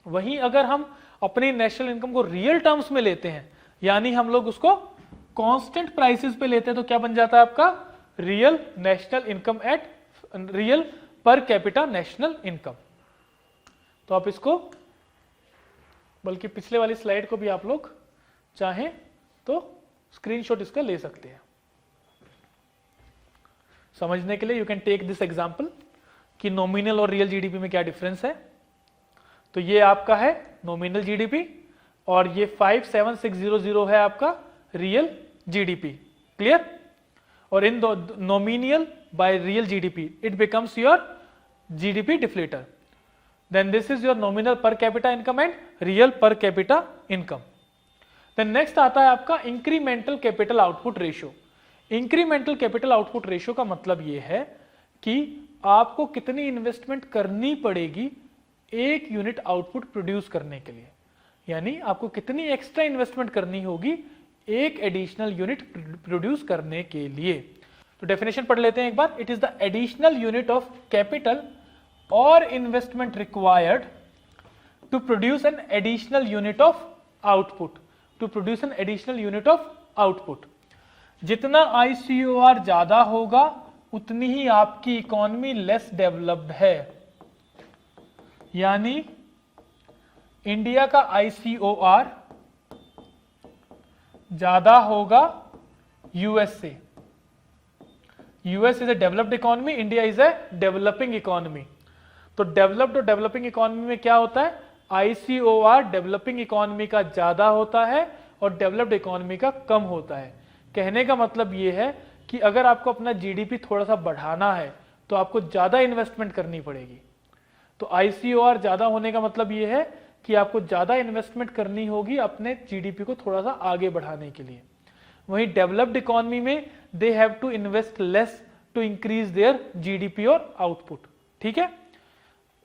वहीं अगर हम अपनी नेशनल इनकम को रियल टर्म्स में लेते हैं, यानी हम लोग उसको कांस्टेंट प्राइसेस पे लेते हैं, तो क्या बन जाता है आपका real national income eight real per capita national income. तो आप इसको, बल्कि पिछले वाली स्लाइड को भी आप लोग चाहें तो स्क्रीनशॉट इसका ले सकते हैं समझने के लिए। You can take this example कि नॉमिनल और रियल जीडीपी में क्या डिफरेंस है। तो ये आपका है नॉमिनल जीडीपी और ये 57600 है आपका रियल जीडीपी। क्लियर? और इन दो nominal bye real GDP it becomes your GDP deflator. Then this is your nominal per capita income and real per capita income. Then next आता है आपका incremental capital output ratio. Incremental capital output ratio का मतलब ये है कि आपको कितनी इन्वेस्टमेंट करनी पड़ेगी एक यूनिट आउटपुट प्रोड्यूस करने के लिए, यानी आपको कितनी एक्स्ट्रा इन्वेस्टमेंट करनी होगी एक एडिशनल यूनिट प्रोड्यूस करने के लिए। तो डेफिनेशन पढ़ लेते हैं एक बार। It is the additional unit of capital or investment required to produce an additional unit of output, to produce an additional unit of output। जितना ICOR ज्यादा होगा उतनी ही आपकी इकोनॉमी लेस डेवलप्ड है, यानी इंडिया का ICOR ज्यादा होगा यूएस से। US is a developed economy, India is a developing economy. तो डेवलप्ड और डेवलपिंग इकोनॉमी में क्या होता है, ICOR डेवलपिंग इकोनॉमी का ज्यादा होता है और डेवलप्ड इकोनॉमी का कम होता है। कहने का मतलब यह है कि अगर आपको अपना जीडीपी थोड़ा सा बढ़ाना है तो आपको ज्यादा इन्वेस्टमेंट करनी पड़ेगी। तो ICOR ज्यादा होने का मतलब यह है कि आपको ज्यादा इन्वेस्टमेंट करनी होगी अपने जीडीपी को थोड़ा सा आगे बढ़ाने के लिए। वहीं डेवलप्ड इकोनॉमी में they have to invest less to increase their GDP और आउटपुट। ठीक है।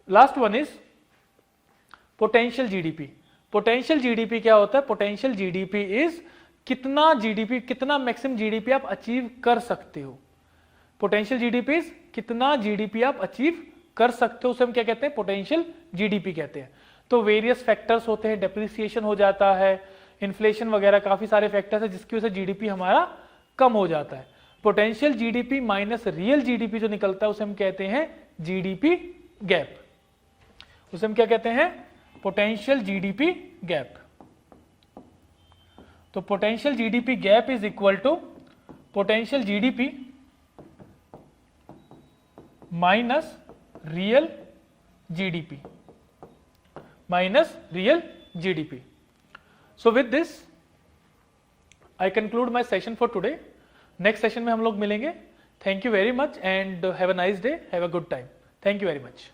Last one is potential GDP. Potential GDP क्या होता है, पोटेंशियल जीडीपी इज कितना जीडीपी, कितना मैक्सिमम जीडीपी आप अचीव कर सकते हो। पोटेंशियल जीडीपी इज कितना जीडीपी आप अचीव कर सकते हो, उसे हम क्या कहते हैं, पोटेंशियल जीडीपी कहते हैं। तो वेरियस फैक्टर्स होते हैं, डेप्रिसिएशन हो जाता है, इन्फ्लेशन वगैरह काफी सारे फैक्टर्स है जिसकी वजह से जीडीपी हमारा कम हो जाता है। Potential GDP minus real GDP जो निकलता है उसे हम कहते हैं जीडीपी गैप। उसे हम क्या कहते हैं? Potential GDP gap. तो potential GDP gap is equal to potential GDP minus real GDP So with this I conclude my session for today. Next session में हम लोग मिलेंगे। Thank you very much and have a nice day, have a good time. Thank you very much.